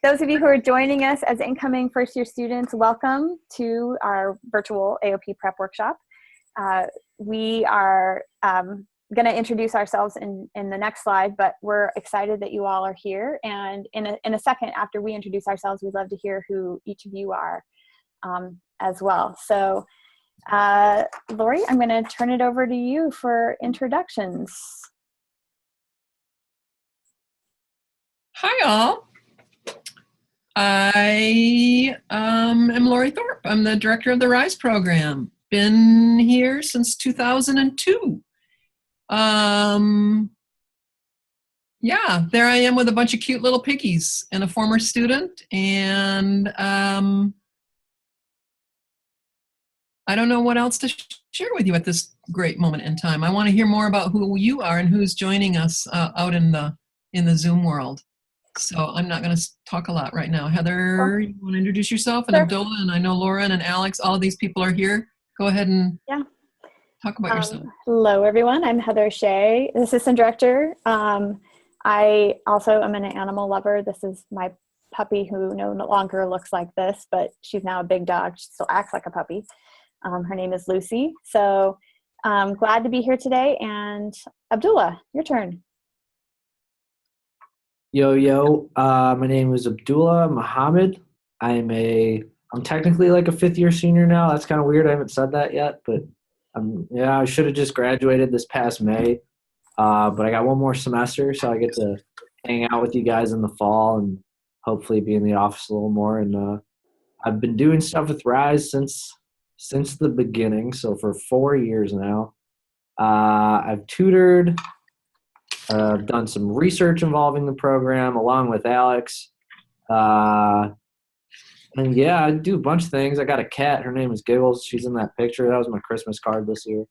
those of you who are joining us as incoming first-year students, welcome to our virtual AOP Prep Workshop. We are going to introduce ourselves in the next slide, but we're excited that you all are here. And in a second, after we introduce ourselves, we'd love to hear who each of you are as well. So, Lori, I'm going to turn it over to you for introductions. Hi, all. I am Lori Thorpe. I'm the director of the RISE program. Been here since 2002. Yeah, there I am with a bunch of cute little piggies and a former student. And I don't know what else to share with you at this great moment in time. I want to hear more about who you are and who's joining us out in the Zoom world. So I'm not going to talk a lot right now. Heather, you want to introduce yourself? And sure. Abdullah, and I know Lauren and Alex, all of these people are here. Go ahead and talk about yourself. Hello, everyone. I'm Heather Shea, assistant director. I also am an animal lover. This is my puppy who no longer looks like this, but she's now a big dog. She still acts like a puppy. Her name is Lucy. So I'm glad to be here today. And Abdullah, your turn. Yo, my name is Abdullah Muhammad. I'm technically like a fifth-year senior now. That's kind of weird. I haven't said that yet, but I should have just graduated this past May. But I got one more semester, so I get to hang out with you guys in the fall and hopefully be in the office a little more. And I've been doing stuff with RISE since the beginning, so for 4 years now. I've tutored. I've done some research involving the program along with Alex. And yeah, I do a bunch of things. I got a cat. Her name is Giggles. She's in that picture. That was my Christmas card this year.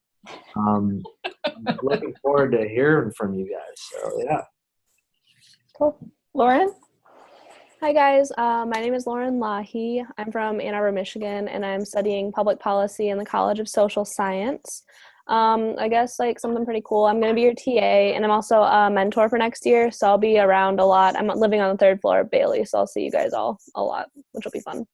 I'm looking forward to hearing from you guys. So yeah. Cool. Lauren? Hi guys, my name is Lauren Lahi. I'm from Ann Arbor, Michigan, and I'm studying public policy in the College of Social Science. I guess like something pretty cool. I'm going to be your TA, and I'm also a mentor for next year, so I'll be around a lot. I'm living on the 3rd floor of Bailey, so I'll see you guys all a lot, which will be fun.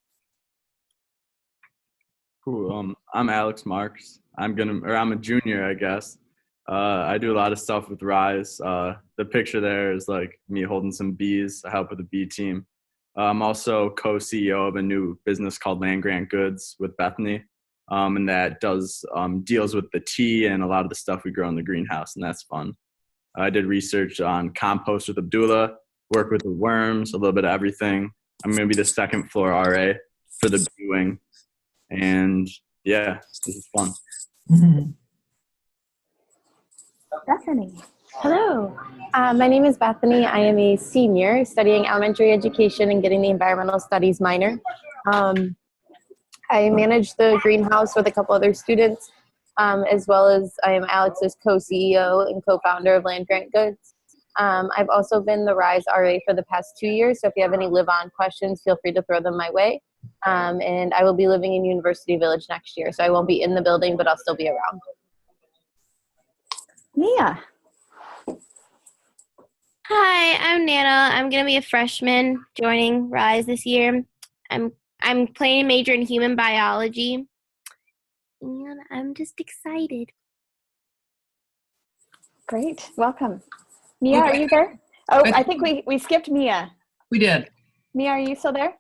Cool. I'm Alex Marks. I'm a junior, I guess. I do a lot of stuff with RISE. The picture there is like me holding some bees. I help with the bee team. I'm also co-CEO of a new business called Land Grant Goods with Bethany. And that deals with the tea and a lot of the stuff we grow in the greenhouse, and that's fun. I did research on compost with Abdullah, work with the worms, a little bit of everything. I'm going to be the 2nd floor RA for the bee wing, and yeah, this is fun. Mm-hmm. Bethany. Hello, my name is Bethany. I am a senior studying elementary education and getting the environmental studies minor. I manage the greenhouse with a couple other students, as well as I am Alex's co-CEO and co-founder of Land Grant Goods. I've also been the RISE RA for the past 2 years, so if you have any live-on questions, feel free to throw them my way. And I will be living in University Village next year, so I won't be in the building, but I'll still be around. Mia. Hi, I'm Nana. I'm going to be a freshman joining RISE this year. I'm planning a major in human biology, and I'm just excited. Great. Welcome. Mia, are you there? Oh, I think we skipped Mia. We did. Mia, are you still there?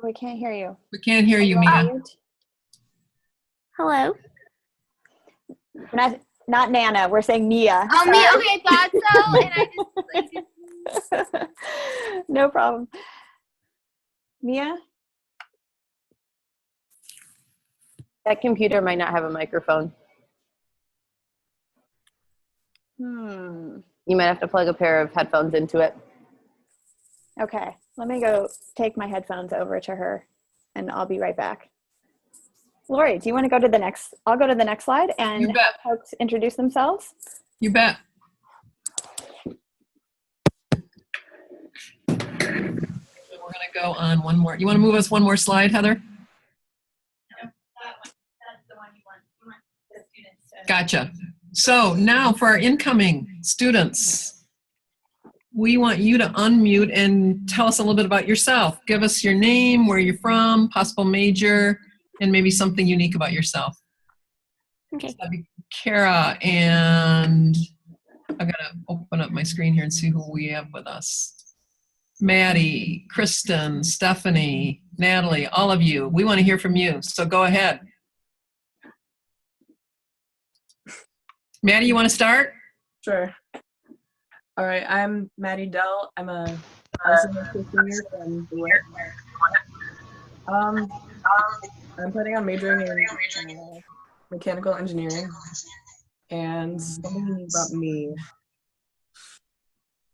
We can't hear you. We can't hear you, Mia. Hello? Not Nana. We're saying Mia. Oh, Mia. Okay, I thought so, and I just no problem. Mia? That computer might not have a microphone. You might have to plug a pair of headphones into it. Okay, let me go take my headphones over to her, and I'll be right back. Lori, do you want to go to the next? I'll go to the next slide and have folks introduce themselves. You bet. We're going to go on one more. You want to move us one more slide, Heather? Gotcha. So now for our incoming students. we want you to unmute and tell us a little bit about yourself. Give us your name, where you're from, possible major, and maybe something unique about yourself. Okay. So that'd be Kara, and I've got to open up my screen here and see who we have with us. Maddie, Kristen, Stephanie, Natalie, all of you. We want to hear from you, so go ahead. Maddie, you want to start? Sure. All right, I'm Maddie Dell. I'm a senior from the West. I'm planning on majoring in mechanical engineering. And something unique about me,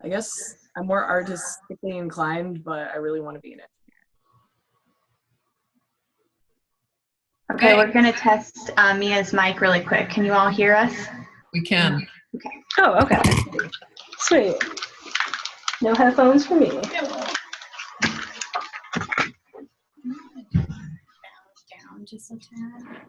I guess I'm more artistically inclined, but I really want to be an engineer. Okay, we're going to test Mia's mic really quick. Can you all hear us? We can. Okay. Oh, okay. Sweet. No headphones for me. Down just a tad.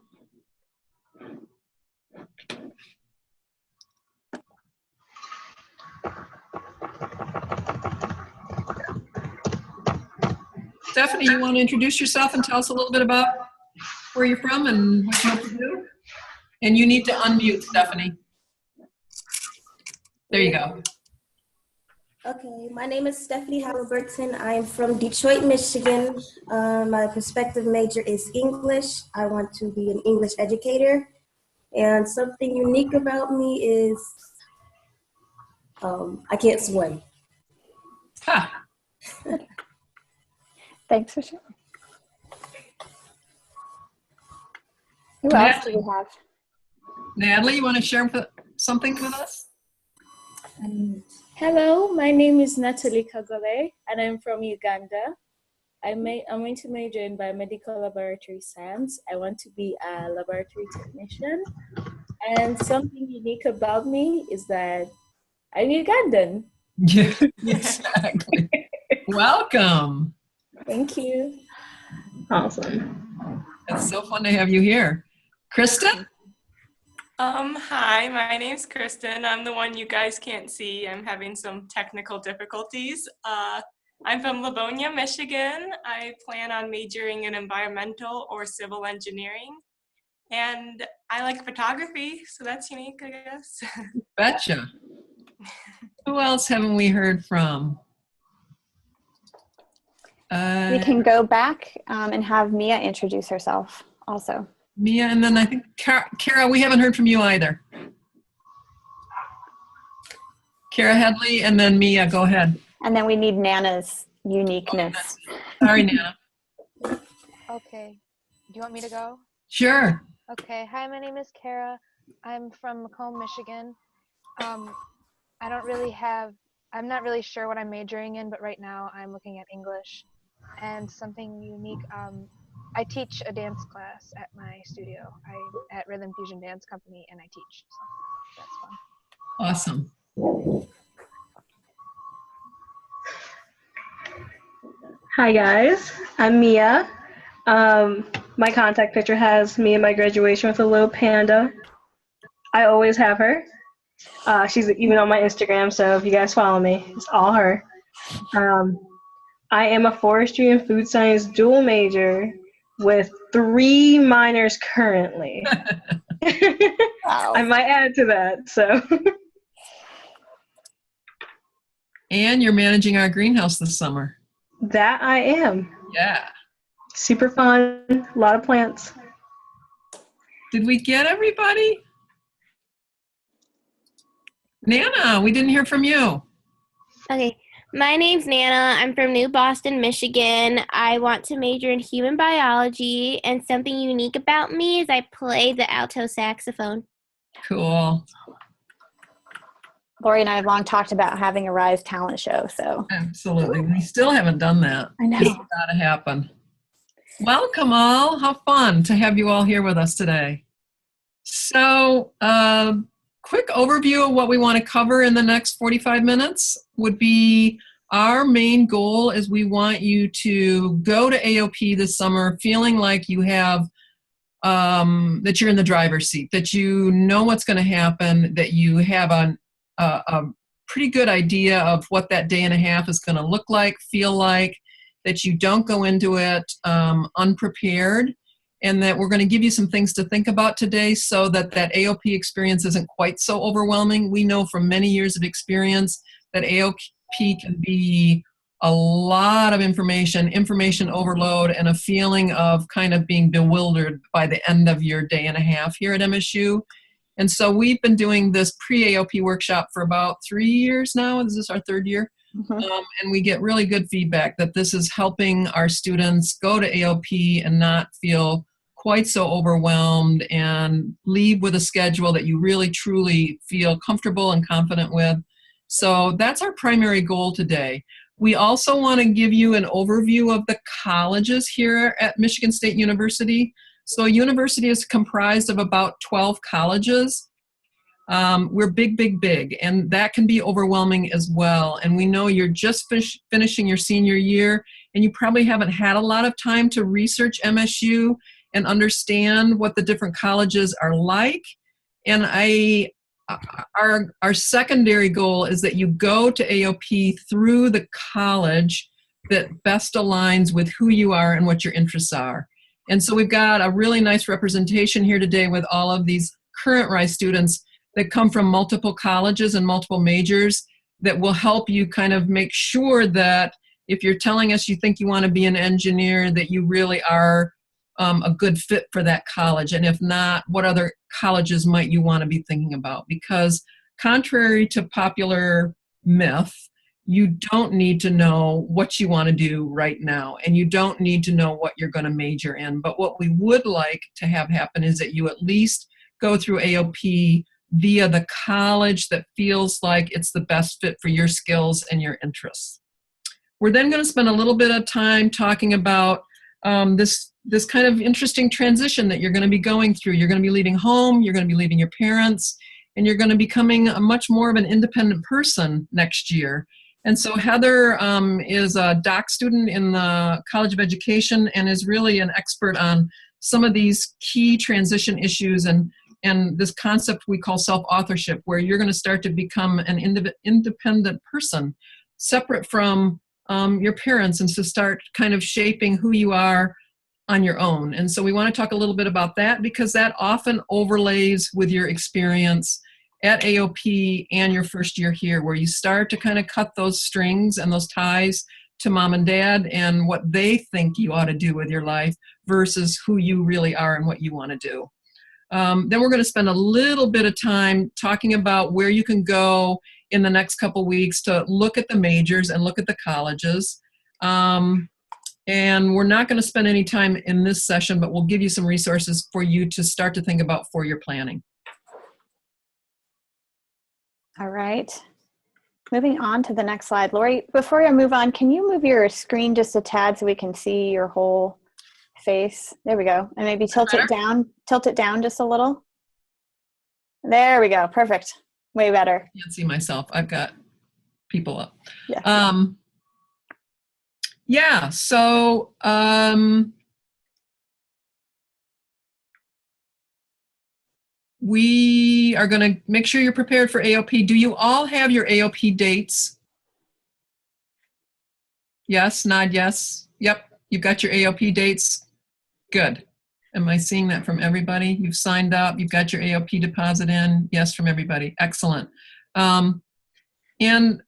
Stephanie, you want to introduce yourself and tell us a little bit about where you're from and what you hope to do? And you need to unmute, Stephanie. There you go. Okay, my name is Stephanie Halliburton. I'm from Detroit, Michigan. My prospective major is English. I want to be an English educator. And something unique about me is I can't swim. Ha. Thanks for sharing. Who else do we have? Natalie, you want to share something with us? Hello, my name is Natalie Kagole, and I'm from Uganda. I'm going to major in biomedical laboratory science. I want to be a laboratory technician. And something unique about me is that I'm Ugandan. Yeah, exactly. Welcome. Thank you. Awesome. It's so fun to have you here. Kristen? Hi, my name's Kristen. I'm the one you guys can't see. I'm having some technical difficulties. I'm from Livonia, Michigan. I plan on majoring in environmental or civil engineering. And I like photography, so that's unique, I guess. Betcha. Who else haven't we heard from? We can go back and have Mia introduce herself also. Mia, and then I think Kara, we haven't heard from you either. Kara Headley, and then Mia, go ahead. And then we need Nana's uniqueness. Sorry, Nana. Okay. Do you want me to go? Sure. Okay. Hi, my name is Kara. I'm from Macomb, Michigan. I'm not really sure what I'm majoring in, but right now I'm looking at English. And something unique, I teach a dance class at my studio. I'm at Rhythm Fusion Dance Company, and I teach, so that's fun. Awesome. Hi guys, I'm Mia. My contact picture has me at my graduation with a little panda. I always have her. She's even on my Instagram, so if you guys follow me, it's all her. I am a forestry and food science dual major with 3 minors currently. Wow. I might add to that, so. And you're managing our greenhouse this summer. That I am. Yeah. Super fun, a lot of plants. Did we get everybody? Nana, we didn't hear from you. Okay. My name's Nana. I'm from New Boston, Michigan. I want to major in human biology, and something unique about me is I play the alto saxophone. Cool. Lori and I have long talked about having a Rise talent show, so. Absolutely. We still haven't done that. I know. It's got to happen. Welcome all. How fun to have you all here with us today. So, quick overview of what we want to cover in the next 45 minutes would be our main goal is we want you to go to AOP this summer feeling like you have, that you're in the driver's seat, that you know what's going to happen, that you have a pretty good idea of what that day and a half is going to look like, feel like, that you don't go into it unprepared, and that we're going to give you some things to think about today so that that AOP experience isn't quite so overwhelming. We know from many years of experience that AOP can be a lot of information overload, and a feeling of kind of being bewildered by the end of your day and a half here at MSU. And so we've been doing this pre-AOP workshop for about 3 years now. Is this our third year? And we get really good feedback that this is helping our students go to AOP and not feel quite so overwhelmed, and leave with a schedule that you really truly feel comfortable and confident with. So that's our primary goal today. We also want to give you an overview of the colleges here at Michigan State University. So a university is comprised of about 12 colleges. We're big, and that can be overwhelming as well. And we know you're just finishing your senior year, and you probably haven't had a lot of time to research MSU and understand what the different colleges are like. And our secondary goal is that you go to AOP through the college that best aligns with who you are and what your interests are. And so we've got a really nice representation here today with all of these current RISE students that come from multiple colleges and multiple majors, that will help you kind of make sure that if you're telling us you think you want to be an engineer, that you really are a good fit for that college. And if not, what other colleges might you want to be thinking about? Because contrary to popular myth, you don't need to know what you want to do right now, and you don't need to know what you're going to major in. But what we would like to have happen is that you at least go through AOP via the college that feels like it's the best fit for your skills and your interests. We're then going to spend a little bit of time talking about this kind of interesting transition that you're going to be going through. You're going to be leaving home, you're going to be leaving your parents, and you're going to be becoming a much more of an independent person next year. And so Heather is a doc student in the College of Education and is really an expert on some of these key transition issues and this concept we call self-authorship, where you're going to start to become an independent person, separate from your parents, and to start kind of shaping who you are on your own. And so we want to talk a little bit about that, because that often overlays with your experience at AOP and your first year here, where you start to kind of cut those strings and those ties to mom and dad and what they think you ought to do with your life versus who you really are and what you want to do. Then we're going to spend a little bit of time talking about where you can go in the next couple weeks to look at the majors and look at the colleges. And we're not going to spend any time in this session, but we'll give you some resources for you to start to think about for your planning. All right. Moving on to the next slide. Lori, before I move on, can you move your screen just a tad so we can see your whole face? There we go. And maybe tilt it down just a little. There we go. Perfect. Way better. I can't see myself. I've got people up. Yeah. Yeah, so we are going to make sure you're prepared for AOP. Do you all have your AOP dates? Yes, nod yes. Yep, you've got your AOP dates. Good. Am I seeing that from everybody? You've signed up, you've got your AOP deposit in. Yes, from everybody. Excellent. And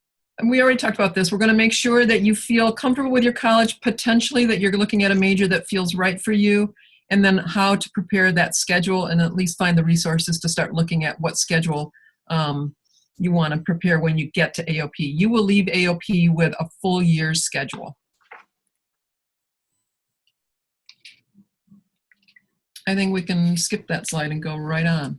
we already talked about this. We're going to make sure that you feel comfortable with your college, potentially that you're looking at a major that feels right for you, and then how to prepare that schedule and at least find the resources to start looking at what schedule you want to prepare when you get to AOP. You will leave AOP with a full year's schedule. I think we can skip that slide and go right on.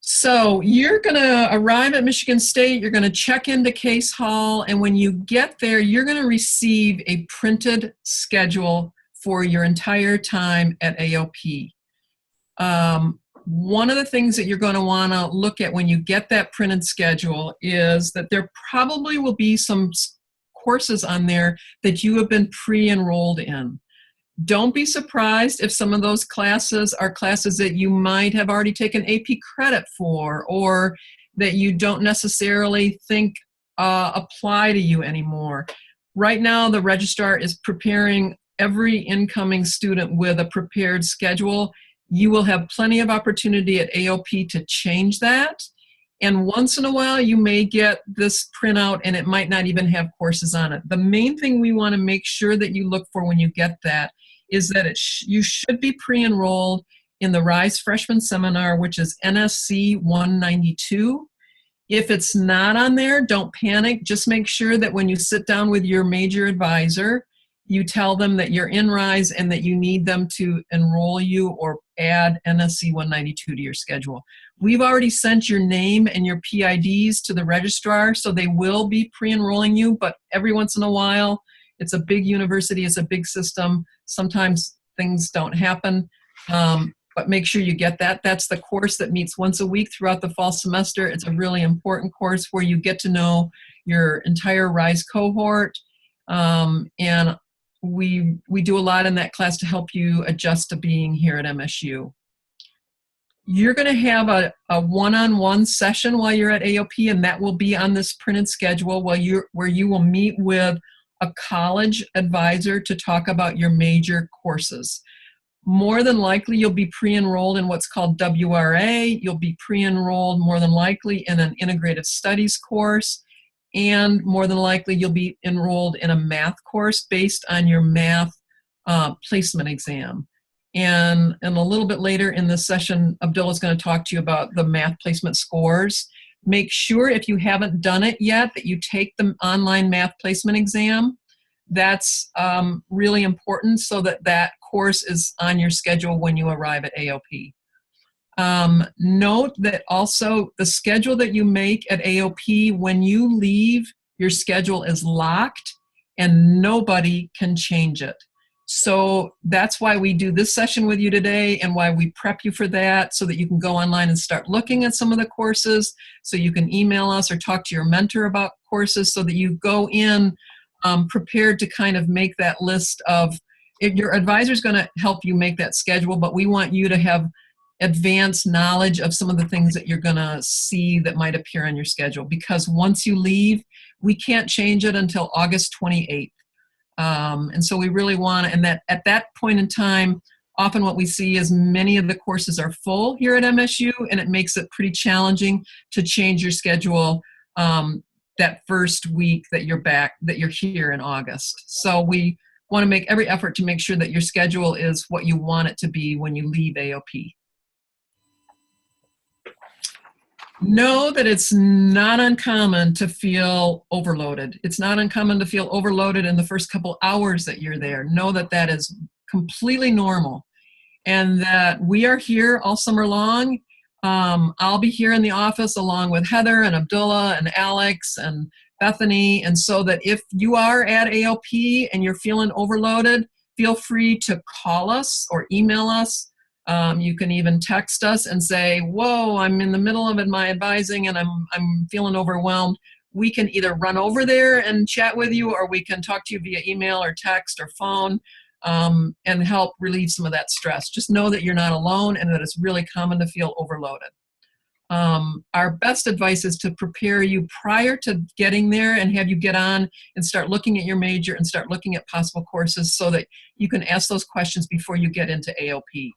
So you're going to arrive at Michigan State, you're going to check into Case Hall, and when you get there, you're going to receive a printed schedule for your entire time at AOP. One of the things that you're going to want to look at when you get that printed schedule is that there probably will be some courses on there that you have been pre-enrolled in. Don't be surprised if some of those classes are classes that you might have already taken AP credit for, or that you don't necessarily think apply to you anymore. Right now, the registrar is preparing every incoming student with a prepared schedule. You will have plenty of opportunity at AOP to change that. And once in a while, you may get this printout and it might not even have courses on it. The main thing we want to make sure that you look for when you get that is that you should be pre-enrolled in the RISE Freshman Seminar, which is NSC 192. If it's not on there, don't panic. Just make sure that when you sit down with your major advisor, you tell them that you're in RISE and that you need them to enroll you or add NSC 192 to your schedule. We've already sent your name and your PIDs to the registrar, so they will be pre-enrolling you, but every once in a while, it's a big university, it's a big system. Sometimes things don't happen, but make sure you get that. That's the course that meets once a week throughout the fall semester. It's a really important course where you get to know your entire RISE cohort, and we do a lot in that class to help you adjust to being here at MSU. You're going to have a one-on-one session while you're at AOP, and that will be on this printed schedule where you will meet with a college advisor to talk about your major courses. More than likely, you'll be pre-enrolled in what's called WRA. You'll be pre-enrolled more than likely in an integrated studies course, and more than likely you'll be enrolled in a math course based on your math placement exam. And a little bit later in this session, Abdullah's going to talk to you about the math placement scores. Make sure, if you haven't done it yet, that you take the online math placement exam. That's really important so that that course is on your schedule when you arrive at AOP. Note that also the schedule that you make at AOP, when you leave, your schedule is locked and nobody can change it. So that's why we do this session with you today and why we prep you for that, so that you can go online and start looking at some of the courses, so you can email us or talk to your mentor about courses, so that you go in prepared to kind of make that list of, your advisor is going to help you make that schedule, but we want you to have advanced knowledge of some of the things that you're going to see that might appear on your schedule, because once you leave, we can't change it until August 28th. And so we really want to, and that at that point in time, often what we see is many of the courses are full here at MSU, and it makes it pretty challenging to change your schedule that first week that you're back, that you're here in August. So we want to make every effort to make sure that your schedule is what you want it to be when you leave AOP. Know that it's not uncommon to feel overloaded. It's not uncommon to feel overloaded in the first couple hours that you're there. Know that that is completely normal, and that we are here all summer long. I'll be here in the office along with Heather and Abdullah and Alex and Bethany, and so that if you are at AOP and you're feeling overloaded, feel free to call us or email us. You can even text us and say, whoa, I'm in the middle of my advising and I'm feeling overwhelmed. We can either run over there and chat with you, or we can talk to you via email or text or phone and help relieve some of that stress. Just know that you're not alone and that it's really common to feel overloaded. Our best advice is to prepare you prior to getting there and have you get on and start looking at your major and start looking at possible courses so that you can ask those questions before you get into AOP.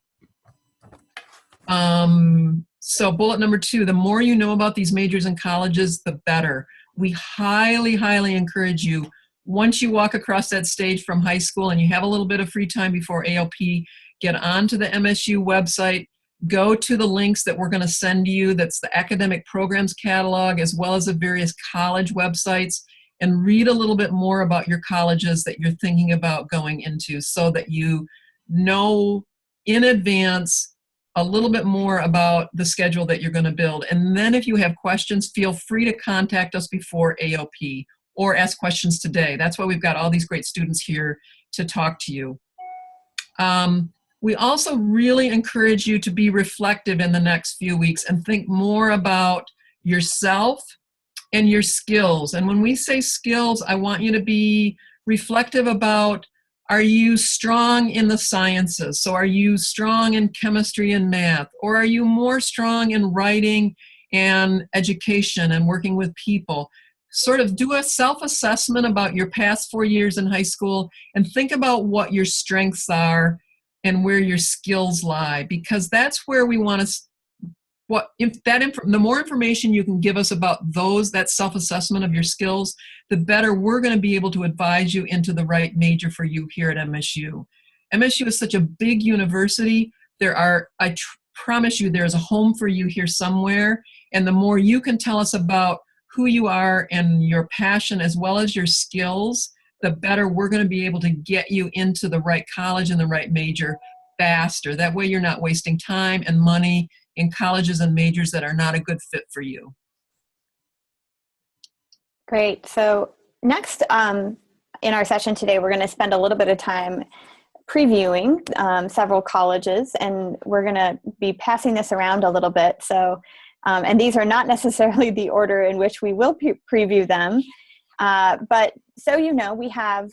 So bullet number 2, the more you know about these majors and colleges, the better. We highly, highly encourage you, once you walk across that stage from high school and you have a little bit of free time before AOP, get onto the MSU website, go to the links that we're going to send you. That's the academic programs catalog, as well as the various college websites, and read a little bit more about your colleges that you're thinking about going into, so that you know in advance a little bit more about the schedule that you're going to build. And then if you have questions, feel free to contact us before AOP or ask questions today. That's why we've got all these great students here to talk to you. We also really encourage you to be reflective in the next few weeks and think more about yourself and your skills. And when we say skills, I want you to be reflective about, are you strong in the sciences? So are you strong in chemistry and math? Or are you more strong in writing and education and working with people. Sort of do a self-assessment about your past 4 years in high school and think about what your strengths are and where your skills lie, because that's where we want to, the more information you can give us about that self-assessment of your skills, the better we're going to be able to advise you into the right major for you here at MSU. MSU is such a big university. I promise you, there's a home for you here somewhere. And the more you can tell us about who you are and your passion as well as your skills, the better we're going to be able to get you into the right college and the right major faster. That way you're not wasting time and money in colleges and majors that are not a good fit for you. Great. So next in our session today, we're going to spend a little bit of time previewing several colleges, and we're going to be passing this around a little bit. So, and these are not necessarily the order in which we will preview them, but so you know, we have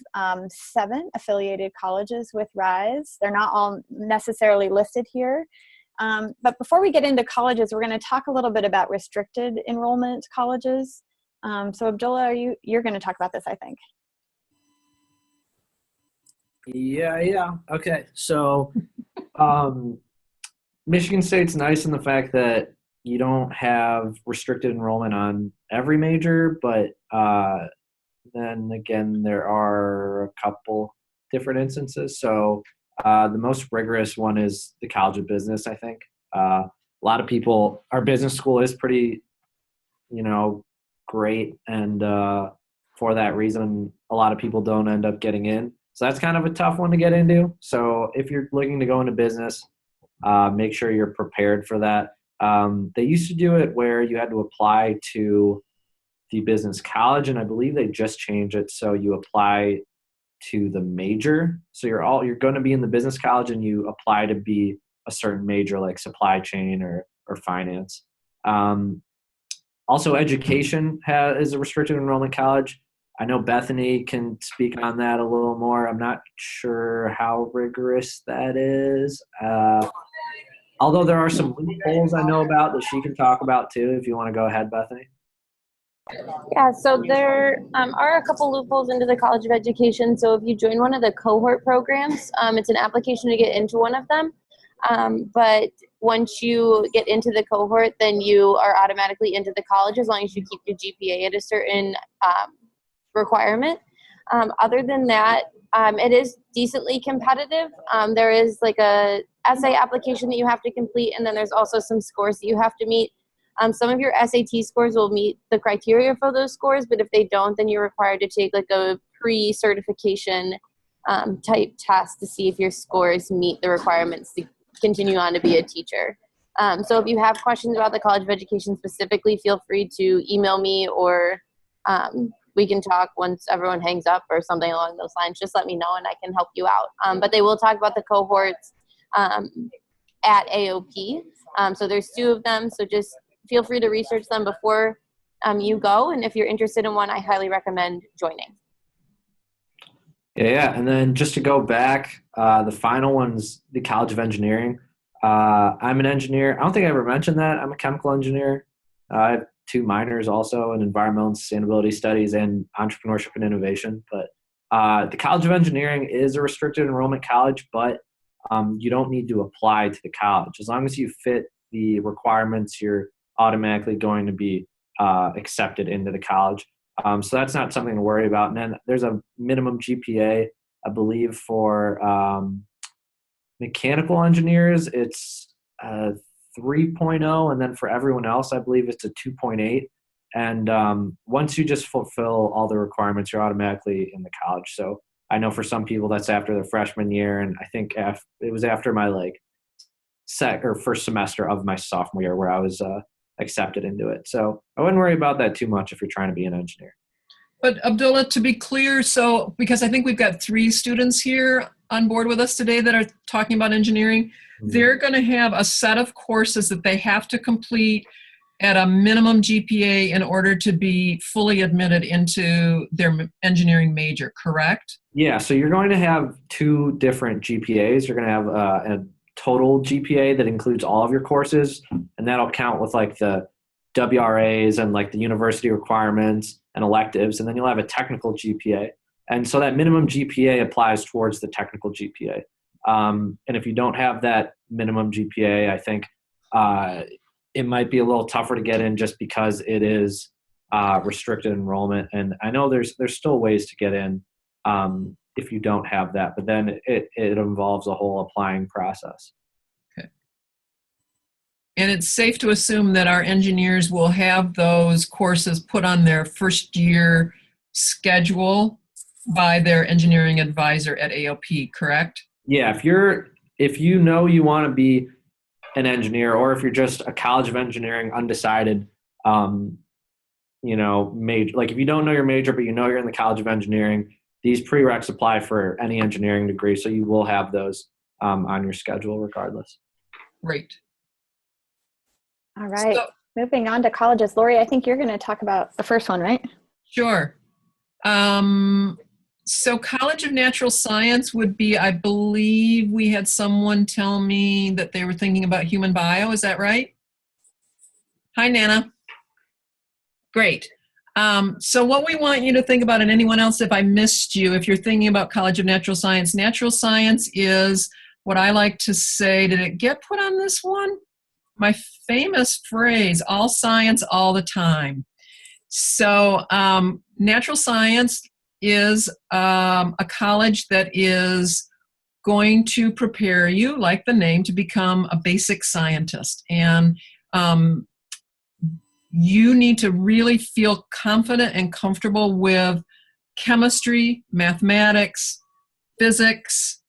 7 affiliated colleges with RISE. They're not all necessarily listed here. But before we get into colleges, we're going to talk a little bit about restricted enrollment colleges. So Abdullah, you're going to talk about this, I think. Yeah. Okay. So Michigan State's nice in the fact that you don't have restricted enrollment on every major, but then again, there are a couple different instances. So the most rigorous one is the College of Business, I think. A lot of people, our business school is pretty, great. And for that reason, a lot of people don't end up getting in. So that's kind of a tough one to get into. So if you're looking to go into business, make sure you're prepared for that. They used to do it where you had to apply to the business college, and I believe they just changed it so you apply to the major. So you're going to be in the business college and you apply to be a certain major like supply chain or finance. Also, education is a restricted enrollment college. I know Bethany can speak on that a little more. I'm not sure how rigorous that is. Although there are some loopholes I know about that she can talk about too, if you want to go ahead, Bethany. Yeah, so there are a couple loopholes into the College of Education. So if you join one of the cohort programs, it's an application to get into one of them. But once you get into the cohort, then you are automatically into the college as long as you keep your GPA at a certain requirement. Other than that, it is decently competitive. There is like a essay application that you have to complete, and then there's also some scores that you have to meet. Some of your SAT scores will meet the criteria for those scores, but if they don't, then you're required to take like a pre-certification type test to see if your scores meet the requirements to continue on to be a teacher. So if you have questions about the College of Education specifically, feel free to email me, or we can talk once everyone hangs up or something along those lines. Just let me know and I can help you out. But they will talk about the cohorts at AOP. So there's 2 of them, so just feel free to research them before you go. And if you're interested in one, I highly recommend joining. Yeah. And then just to go back, the final one's the College of Engineering. I'm an engineer. I don't think I ever mentioned that. I'm a chemical engineer. I have 2 minors also in environmental and sustainability studies and entrepreneurship and innovation. But the College of Engineering is a restricted enrollment college, but you don't need to apply to the college. As long as you fit the requirements, you're automatically going to be accepted into the college. So that's not something to worry about. And then there's a minimum GPA, I believe, for mechanical engineers, it's 3.0. And then for everyone else, I believe it's a 2.8. And once you just fulfill all the requirements, you're automatically in the college. So I know for some people that's after their freshman year. And I think it was after my first semester of my sophomore year where I was accepted into it. So I wouldn't worry about that too much if you're trying to be an engineer. But Abdullah, to be clear, so because I think we've got 3 students here on board with us today that are talking about engineering, they're going to have a set of courses that they have to complete at a minimum GPA in order to be fully admitted into their engineering major, correct? Yeah, so you're going to have 2 different GPAs. You're going to have a total GPA that includes all of your courses, and that'll count with like the WRAs and like the university requirements and electives, and then you'll have a technical GPA. And so that minimum GPA applies towards the technical GPA. And if you don't have that minimum GPA, I think it might be a little tougher to get in just because it is restricted enrollment. And I know there's still ways to get in if you don't have that, but then it involves a whole applying process. Okay. And it's safe to assume that our engineers will have those courses put on their first year schedule by their engineering advisor at AOP, correct? Yeah, if you know you want to be an engineer, or if you're just a College of Engineering undecided, major, like if you don't know your major, but you know you're in the College of Engineering, these prereqs apply for any engineering degree, so you will have those on your schedule regardless. Great. All right. So, moving on to colleges. Lori, I think you're going to talk about the first one, right? Sure. So College of Natural Science would be, I believe we had someone tell me that they were thinking about human bio. Is that right? Hi, Nana. Great. So what we want you to think about, and anyone else, if I missed you, if you're thinking about College of Natural Science is what I like to say, did it get put on this one? My famous phrase, all science all the time. So natural science is a college that is going to prepare you, like the name, to become a basic scientist. And you need to really feel confident and comfortable with chemistry, mathematics, physics,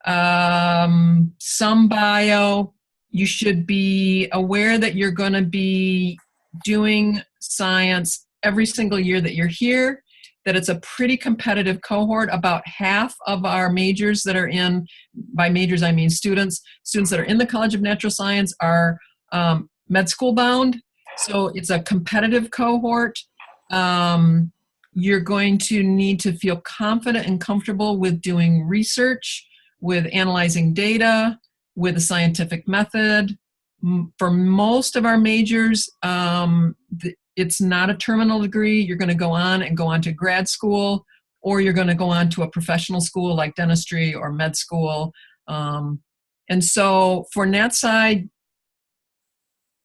some bio. You should be aware that you're going to be doing science every single year that you're here, that it's a pretty competitive cohort. About half of our majors that are in, by majors I mean students that are in the College of Natural Science are med school bound. So it's a competitive cohort. You're going to need to feel confident and comfortable with doing research, with analyzing data, with a scientific method. For most of our majors, it's not a terminal degree. You're going to go on to grad school, or you're going to go on to a professional school like dentistry or med school. And so for Nat Sci,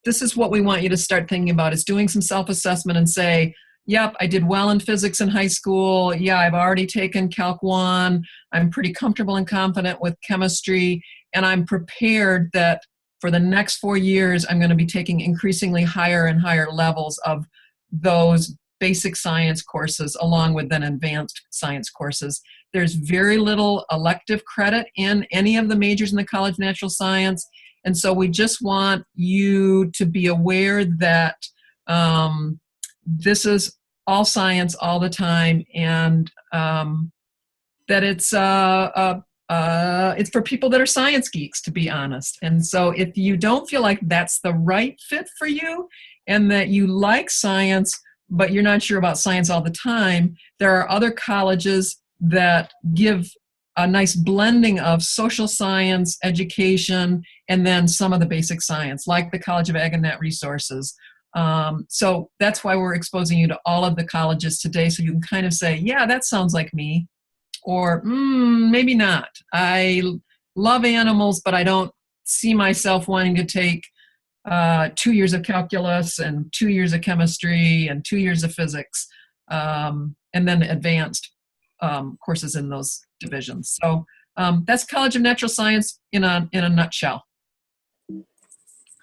this is what we want you to start thinking about, is doing some self-assessment and say, yep, I did well in physics in high school. Yeah, I've already taken Calc 1. I'm pretty comfortable and confident with chemistry. And I'm prepared that for the next 4 years, I'm going to be taking increasingly higher and higher levels of those basic science courses, along with then advanced science courses. There's very little elective credit in any of the majors in the College of Natural Science. And so we just want you to be aware that this is all science all the time, and that it's for people that are science geeks, to be honest. And so if you don't feel like that's the right fit for you, and that you like science, but you're not sure about science all the time, there are other colleges that give a nice blending of social science, education, and then some of the basic science, like the College of Ag and Nat Resources. So that's why we're exposing you to all of the colleges today, so you can kind of say, yeah, that sounds like me, or maybe not. I love animals, but I don't see myself wanting to take 2 years of calculus and 2 years of chemistry and 2 years of physics, and then advanced courses in those divisions. So that's College of Natural Science in a nutshell.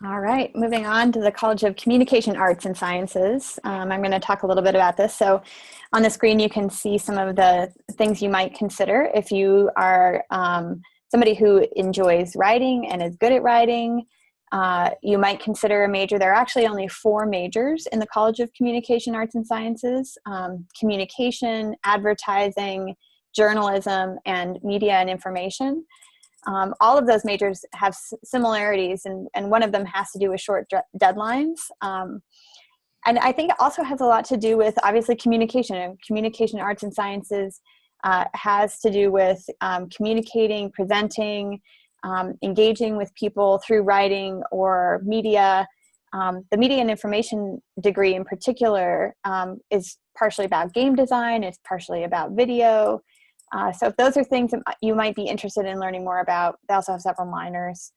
All right, moving on to the College of Communication Arts and Sciences. I'm going to talk a little bit about this. So on the screen, you can see some of the things you might consider if you are somebody who enjoys writing and is good at writing. You might consider a major. There are actually only 4 majors in the College of Communication Arts and Sciences: communication, advertising, journalism, and media and information. All of those majors have similarities, and one of them has to do with short deadlines. And I think it also has a lot to do with, obviously, communication. And communication arts and sciences has to do with communicating, presenting, engaging with people through writing or media. The media and information degree in particular is partially about game design, it's partially about video. So if those are things that you might be interested in learning more about, they also have several minors.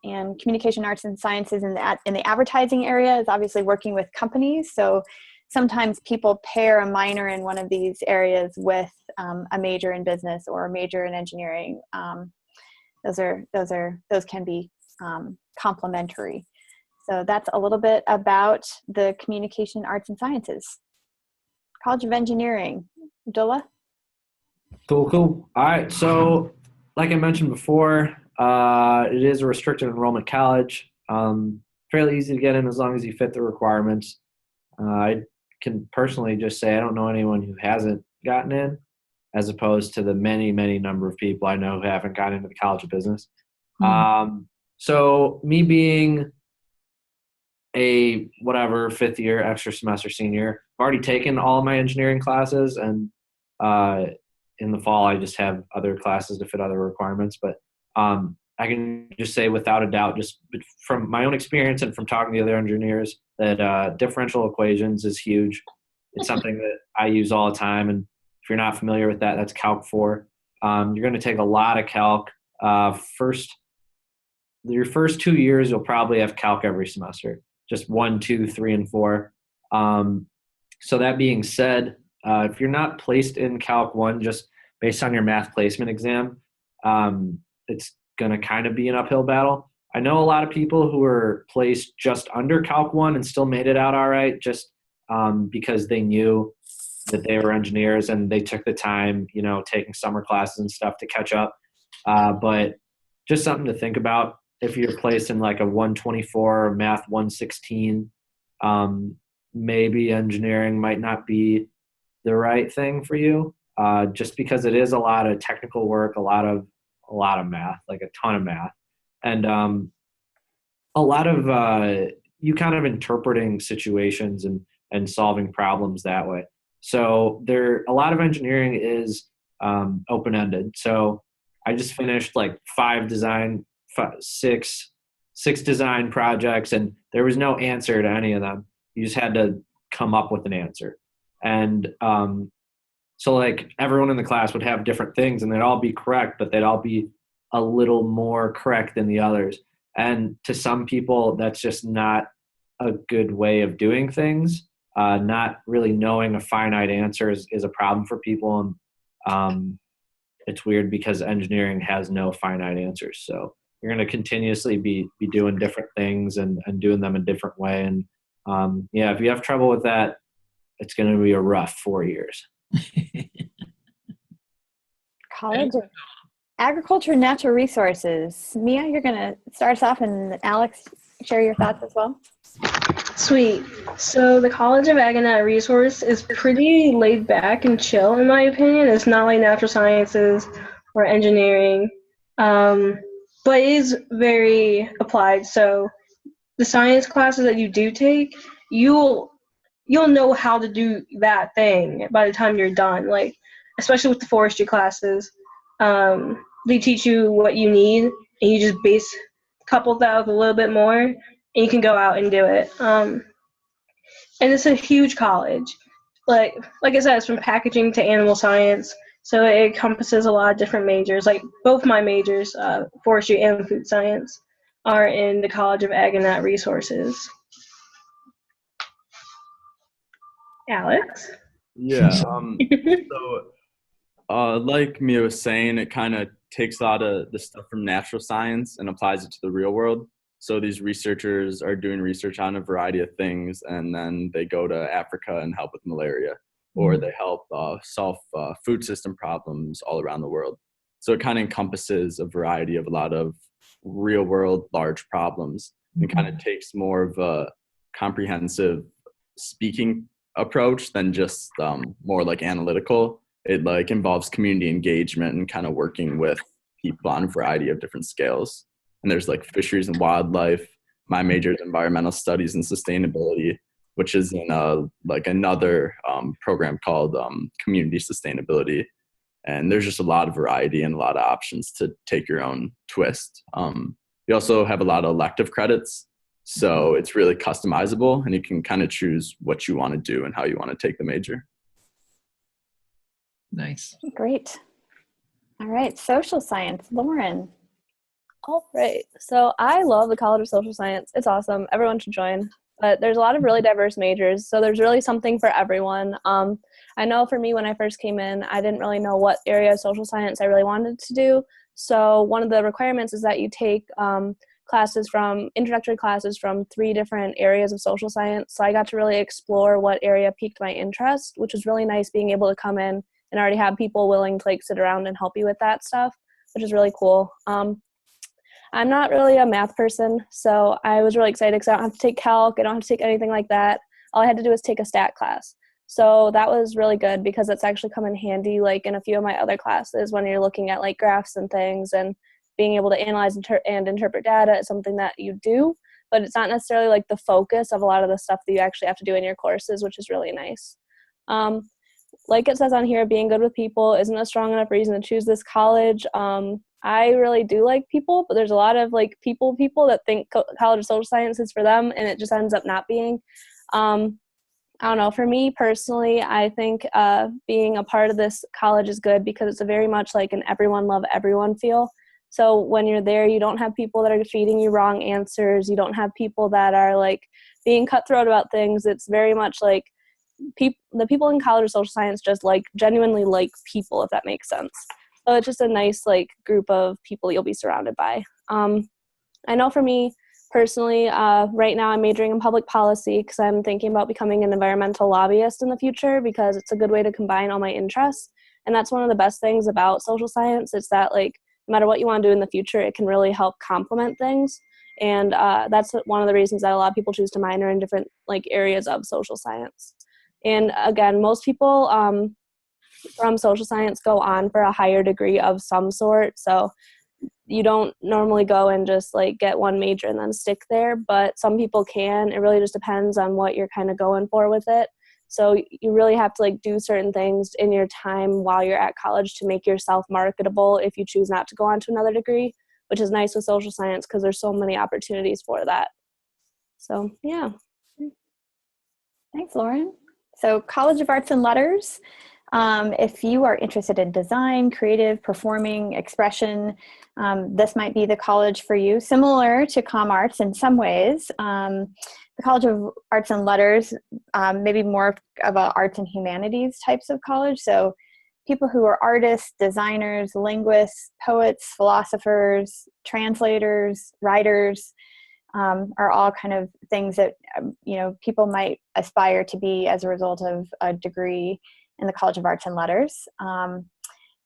And communication arts and sciences in the advertising area is obviously working with companies. So sometimes people pair a minor in one of these areas with a major in business or a major in engineering. Those can be complementary. So that's a little bit about the communication arts and sciences. College of Engineering, Abdullah? Cool. All right. So like I mentioned before, it is a restricted enrollment college. Fairly easy to get in as long as you fit the requirements. I can personally just say I don't know anyone who hasn't gotten in, as opposed to the many, many number of people I know who haven't gotten into the College of Business. So me being a fifth year extra semester senior, I've already taken all of my engineering classes, and in the fall I just have other classes to fit other requirements. But I can just say without a doubt, just from my own experience and from talking to other engineers, that differential equations is huge. It's something that I use all the time, and if you're not familiar with that, that's Calc 4. You're going to take a lot of calc. Your first 2 years, you'll probably have calc every semester, just 1, 2, 3, and 4. So that being said, if you're not placed in Calc 1 just based on your math placement exam, it's going to kind of be an uphill battle. I know a lot of people who were placed just under Calc 1 and still made it out all right, just because they knew that they were engineers and they took the time, taking summer classes and stuff to catch up. But just something to think about. If you're placed in like a 124 or math 116, maybe engineering might not be the right thing for you, just because it is a lot of technical work, a lot of math, like a ton of math, and a lot of you kind of interpreting situations and solving problems that way. So a lot of engineering is open-ended. So I just finished like six design projects, and there was no answer to any of them. You just had to come up with an answer. And so like everyone in the class would have different things, and they'd all be correct, but they'd all be a little more correct than the others. And to some people, that's just not a good way of doing things. Not really knowing a finite answer is a problem for people. And it's weird because engineering has no finite answers. So you're going to continuously be doing different things and doing them a different way. And if you have trouble with that, it's going to be a rough 4 years. College of Agriculture and Natural Resources. Mia, you're going to start us off, and Alex, share your thoughts as well. Sweet. So the College of Ag and Natural Resource is pretty laid back and chill, in my opinion. It's not like natural sciences or engineering, but it is very applied. So the science classes that you do take, you'll know how to do that thing by the time you're done. Like, especially with the forestry classes, they teach you what you need, and you just couple that with a little bit more, and you can go out and do it. And it's a huge college. Like I said, it's from packaging to animal science, so it encompasses a lot of different majors. Like both my majors, forestry and food science, are in the College of Ag and Nat Resources. Alex? Yeah. Like Mia was saying, it kind of takes a lot of the stuff from natural science and applies it to the real world. So these researchers are doing research on a variety of things, and then they go to Africa and help with malaria, or they help solve food system problems all around the world. So it kind of encompasses a variety of a lot of real world large problems, and kind of takes more of a comprehensive speaking approach than just more like analytical. It like involves community engagement and kind of working with people on a variety of different scales. And there's like fisheries and wildlife. My major is environmental studies and sustainability, which is in like another program called community sustainability. And there's just a lot of variety and a lot of options to take your own twist. You also have a lot of elective credits. So it's really customizable, and you can kind of choose what you want to do and how you want to take the major. Nice. Great. All right, social science, Lauren. All right. So I love the College of Social Science. It's awesome. Everyone should join. But there's a lot of really diverse majors, so there's really something for everyone. I know for me, when I first came in, I didn't really know what area of social science I really wanted to do. So one of the requirements is that you take introductory classes from 3 different areas of social science. So I got to really explore what area piqued my interest, which was really nice being able to come in and already have people willing to sit around and help you with that stuff, which is really cool. I'm not really a math person, so I was really excited because I don't have to take calc, I don't have to take anything like that. All I had to do was take a stat class. So that was really good because it's actually come in handy in a few of my other classes when you're looking at graphs and things, and being able to analyze and interpret data is something that you do, but it's not necessarily the focus of a lot of the stuff that you actually have to do in your courses, which is really nice. Like it says on here, being good with people isn't a strong enough reason to choose this college. I really do like people, but there's a lot of people that think College of Social Science is for them, and it just ends up not being. I don't know. For me personally, I think being a part of this college is good because it's a very much an everyone love everyone feel. So when you're there, you don't have people that are feeding you wrong answers. You don't have people that are being cutthroat about things. It's very much the people in College of Social Science just genuinely like people, if that makes sense. So it's just a nice group of people you'll be surrounded by. I know for me personally, right now I'm majoring in public policy because I'm thinking about becoming an environmental lobbyist in the future because it's a good way to combine all my interests. And that's one of the best things about social science. It's that no matter what you want to do in the future, it can really help complement things. And that's one of the reasons that a lot of people choose to minor in different areas of social science. And again, most people from social science go on for a higher degree of some sort. So you don't normally go and just get one major and then stick there, but some people can. It really just depends on what you're kind of going for with it. So you really have to do certain things in your time while you're at college to make yourself marketable if you choose not to go on to another degree, which is nice with social science because there's so many opportunities for that. So yeah. Thanks, Lauren. So College of Arts and Letters. If you are interested in design, creative, performing, expression, this might be the college for you. Similar to ComArts in some ways, the College of Arts and Letters, maybe more of a arts and humanities types of college. So people who are artists, designers, linguists, poets, philosophers, translators, writers, are all kind of things that people might aspire to be as a result of a degree in the College of Arts and Letters.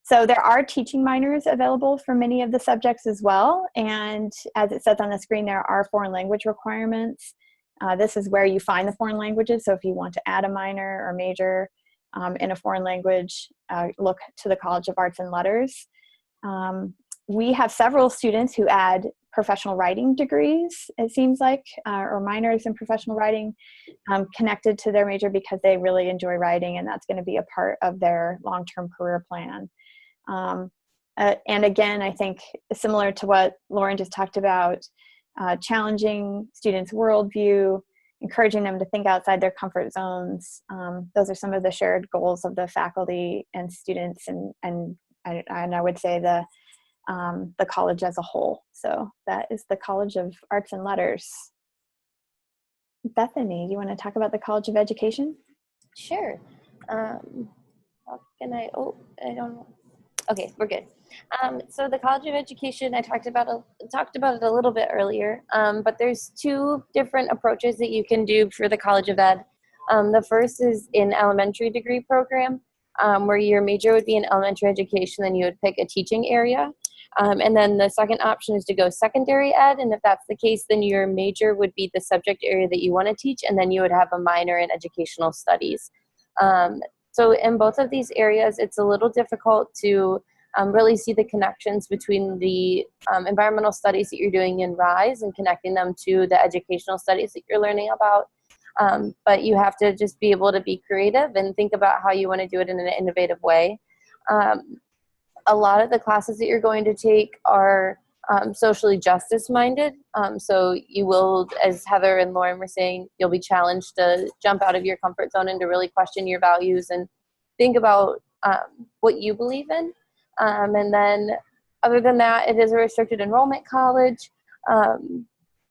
So there are teaching minors available for many of the subjects as well. And as it says on the screen, there are foreign language requirements. This is where you find the foreign languages. So if you want to add a minor or major in a foreign language, look to the College of Arts and Letters. We have several students who add professional writing degrees, it seems or minors in professional writing connected to their major because they really enjoy writing, and that's going to be a part of their long-term career plan. And again, I think similar to what Lauren just talked about, challenging students' worldview, encouraging them to think outside their comfort zones. Those are some of the shared goals of the faculty and students, and I would say the college as a whole. So that is the College of Arts and Letters. Bethany, do you want to talk about the College of Education? Sure. How can I don't know. Okay, we're good. So the College of Education, I talked about it a little bit earlier, but there's 2 different approaches that you can do for the College of Ed. The first is an elementary degree program, where your major would be in elementary education, then you would pick a teaching area. And then the second option is to go secondary ed, and if that's the case, then your major would be the subject area that you want to teach, and then you would have a minor in educational studies. So in both of these areas, it's a little difficult to really see the connections between the environmental studies that you're doing in RISE and connecting them to the educational studies that you're learning about. But you have to just be able to be creative and think about how you want to do it in an innovative way. A lot of the classes that you're going to take are socially justice minded. So you will, as Heather and Lauren were saying, you'll be challenged to jump out of your comfort zone and to really question your values and think about what you believe in. And then other than that, it is a restricted enrollment college.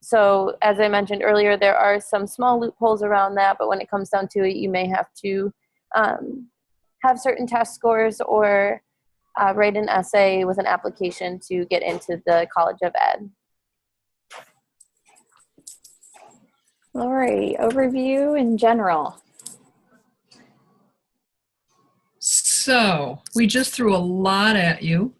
So as I mentioned earlier, there are some small loopholes around that, but when it comes down to it, you may have to have certain test scores or write an essay with an application to get into the College of Ed. Lori, overview in general. So we just threw a lot at you.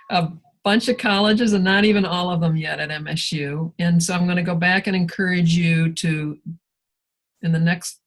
A bunch of colleges and not even all of them yet at MSU. And so I'm going to go back and encourage you to, in the next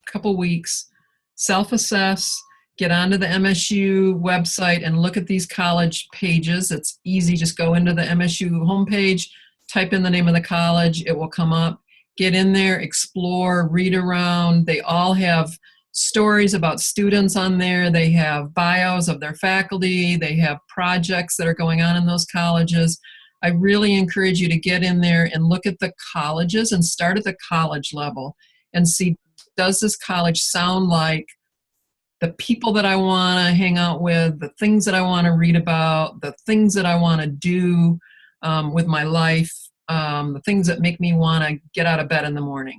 couple weeks, self-assess, get onto the MSU website and look at these college pages. It's easy. Just go into the MSU homepage, type in the name of the college. It will come up. Get in there, explore, read around. They all have stories about students on there. They have bios of their faculty. They have projects that are going on in those colleges. I really encourage you to get in there and look at the colleges and start at the college level and see, does this college sound like the people that I want to hang out with, the things that I want to read about, the things that I want to do with my life, the things that make me want to get out of bed in the morning.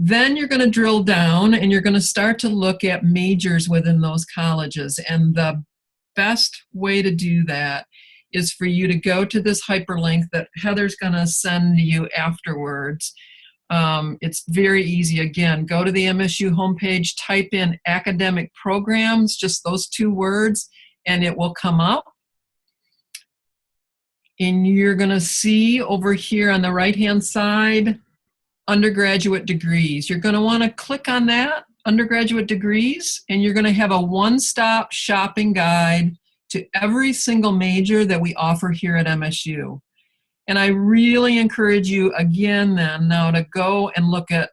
Then you're going to drill down and you're going to start to look at majors within those colleges. And the best way to do that is for you to go to this hyperlink that Heather's going to send you afterwards. It's very easy. Again, go to the MSU homepage, type in academic programs, just those 2 words, and it will come up. And you're going to see over here on the right-hand side, undergraduate degrees. You're going to want to click on that, undergraduate degrees, and you're going to have a one-stop shopping guide to every single major that we offer here at MSU. And I really encourage you again then now to go and look at,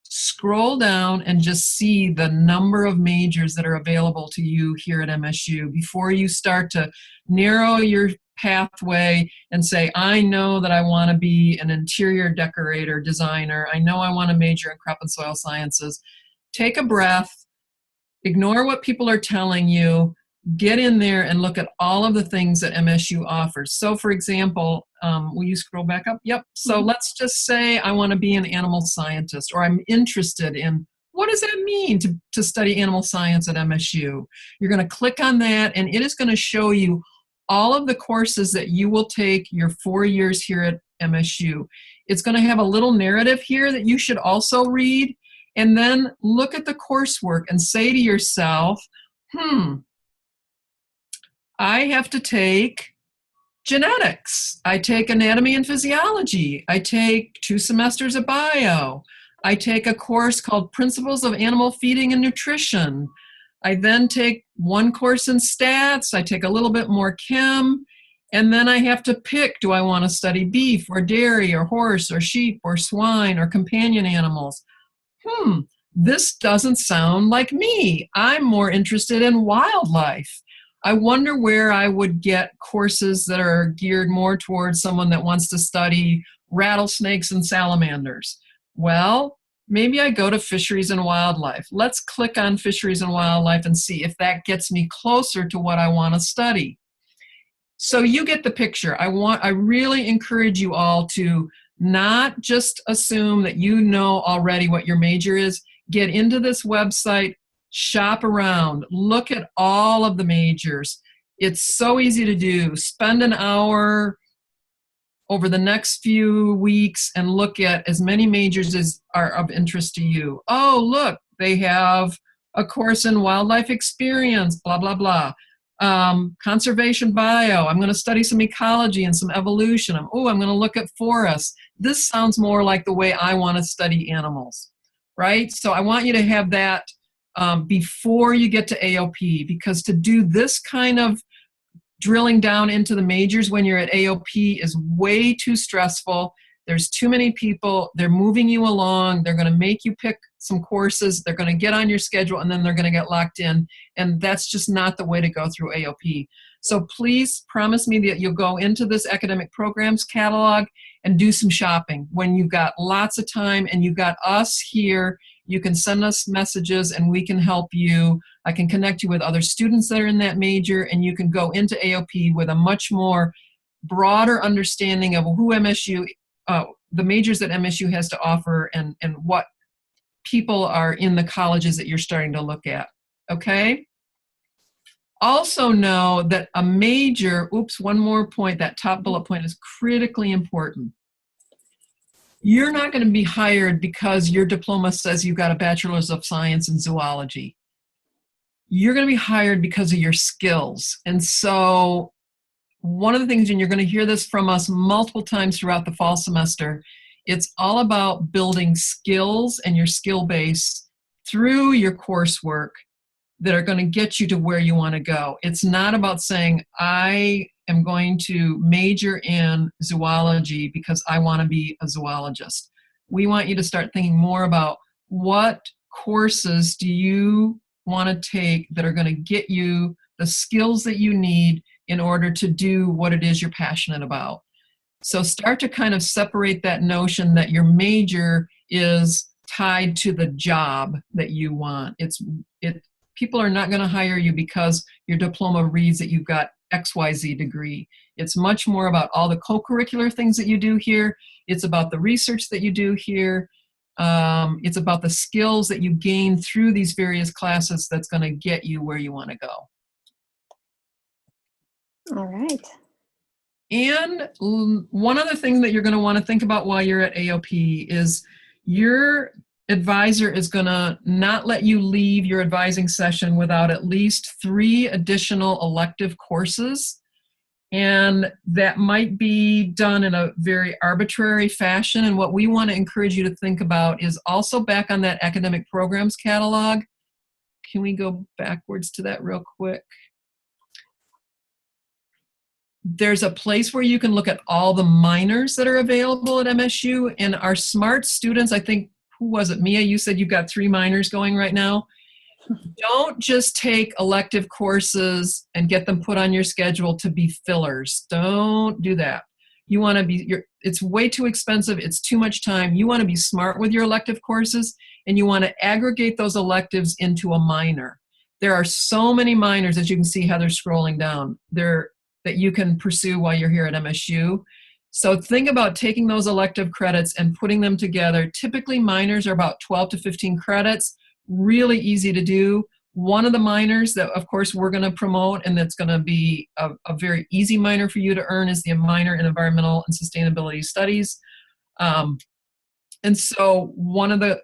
scroll down and just see the number of majors that are available to you here at MSU before you start to narrow your pathway and say, I know that I want to be an interior decorator, designer. I know I want to major in crop and soil sciences. Take a breath, ignore what people are telling you, get in there and look at all of the things that MSU offers. So for example, will you scroll back up? Yep. So let's just say I want to be an animal scientist, or I'm interested in, what does that mean to study animal science at MSU? You're going to click on that and it is going to show you all of the courses that you will take your 4 years here at MSU. It's going to have a little narrative here that you should also read, and then look at the coursework and say to yourself, I have to take genetics. I take anatomy and physiology. I take 2 semesters of bio. I take a course called Principles of Animal Feeding and Nutrition. I then take 1 course in stats. I take a little bit more chem. And then I have to pick, do I want to study beef or dairy or horse or sheep or swine or companion animals? This doesn't sound like me. I'm more interested in wildlife. I wonder where I would get courses that are geared more towards someone that wants to study rattlesnakes and salamanders. Well, maybe I go to fisheries and wildlife. Let's click on fisheries and wildlife and see if that gets me closer to what I want to study. So you get the picture. I really encourage you all to not just assume that you know already what your major is. Get into this website, shop around, look at all of the majors. It's so easy to do. Spend an hour over the next few weeks and look at as many majors as are of interest to you. Oh, look, they have a course in wildlife experience, blah, blah, blah. Conservation bio, I'm going to study some ecology and some evolution. I'm going to look at forests. This sounds more like the way I want to study animals, right? So I want you to have that before you get to AOP, because to do this kind of drilling down into the majors when you're at AOP is way too stressful. There's too many people. They're moving you along. They're going to make you pick some courses, they're going to get on your schedule, and then they're going to get locked in. And that's just not the way to go through AOP. So please promise me that you'll go into this academic programs catalog and do some shopping. When you've got lots of time and you've got us here, you can send us messages and we can help you. I can connect you with other students that are in that major, and you can go into AOP with a much more broader understanding of who MSU, the majors that MSU has to offer, and what people are in the colleges that you're starting to look at, okay? Also know that a major, one more point, that top bullet point is critically important. You're not going to be hired because your diploma says you've got a bachelor's of science in zoology. You're going to be hired because of your skills. And so one of the things, and you're going to hear this from us multiple times throughout the fall semester, it's all about building skills and your skill base through your coursework that are going to get you to where you want to go. It's not about saying, I am going to major in zoology because I want to be a zoologist. We want you to start thinking more about what courses do you want to take that are going to get you the skills that you need in order to do what it is you're passionate about. So start to kind of separate that notion that your major is tied to the job that you want. People are not going to hire you because your diploma reads that you've got XYZ degree. It's much more about all the co-curricular things that you do here. It's about the research that you do here. It's about the skills that you gain through these various classes that's going to get you where you want to go. All right. And one other thing that you're going to want to think about while you're at AOP is your advisor is going to not let you leave your advising session without at least 3 additional elective courses. And that might be done in a very arbitrary fashion. And what we want to encourage you to think about is also back on that academic programs catalog. Can we go backwards to that real quick? There's a place where you can look at all the minors that are available at MSU. And our smart students, I think, who was it? Mia, you said you've got 3 minors going right now. Don't just take elective courses and get them put on your schedule to be fillers. Don't do that. You want to be, it's way too expensive. It's too much time. You want to be smart with your elective courses, and you want to aggregate those electives into a minor. There are so many minors, as you can see how they're scrolling down, that you can pursue while you're here at MSU. So think about taking those elective credits and putting them together. Typically, minors are about 12 to 15 credits, really easy to do. One of the minors that, of course, we're going to promote, and that's going to be a very easy minor for you to earn, is the minor in Environmental and Sustainability Studies. And so one of the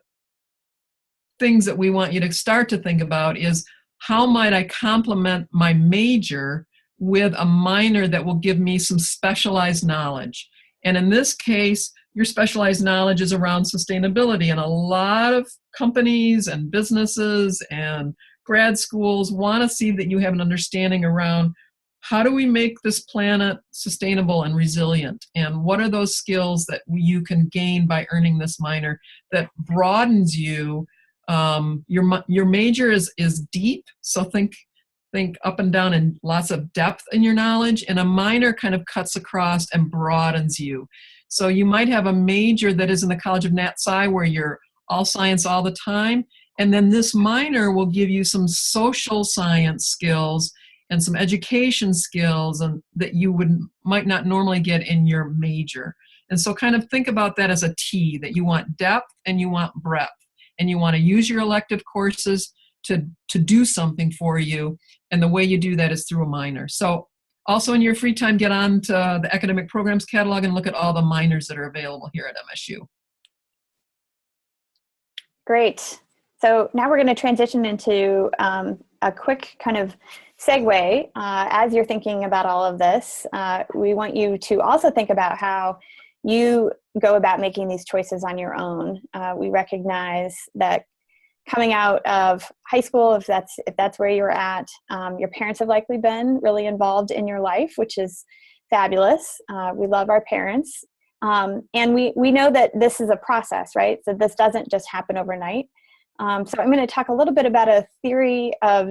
things that we want you to start to think about is, how might I complement my major with a minor that will give me some specialized knowledge? And in this case, your specialized knowledge is around sustainability, and a lot of companies and businesses and grad schools want to see that you have an understanding around, how do we make this planet sustainable and resilient? And what are those skills that you can gain by earning this minor that broadens you? Your major is deep, so think up and down and lots of depth in your knowledge, and a minor kind of cuts across and broadens you. So you might have a major that is in the College of Nat Sci where you're all science all the time, and then this minor will give you some social science skills and some education skills and that you might not normally get in your major. And so kind of think about that as a T, that you want depth and you want breadth, and you want to use your elective courses to do something for you, and the way you do that is through a minor. So also in your free time, get on to the academic programs catalog and look at all the minors that are available here at MSU. Great. So now we're going to transition into a quick kind of segue. As you're thinking about all of this, we want you to also think about how you go about making these choices on your own. We recognize that coming out of high school, if that's where you're at, your parents have likely been really involved in your life, which is fabulous. We love our parents. And we know that this is a process, right? So this doesn't just happen overnight. So I'm going to talk a little bit about a theory of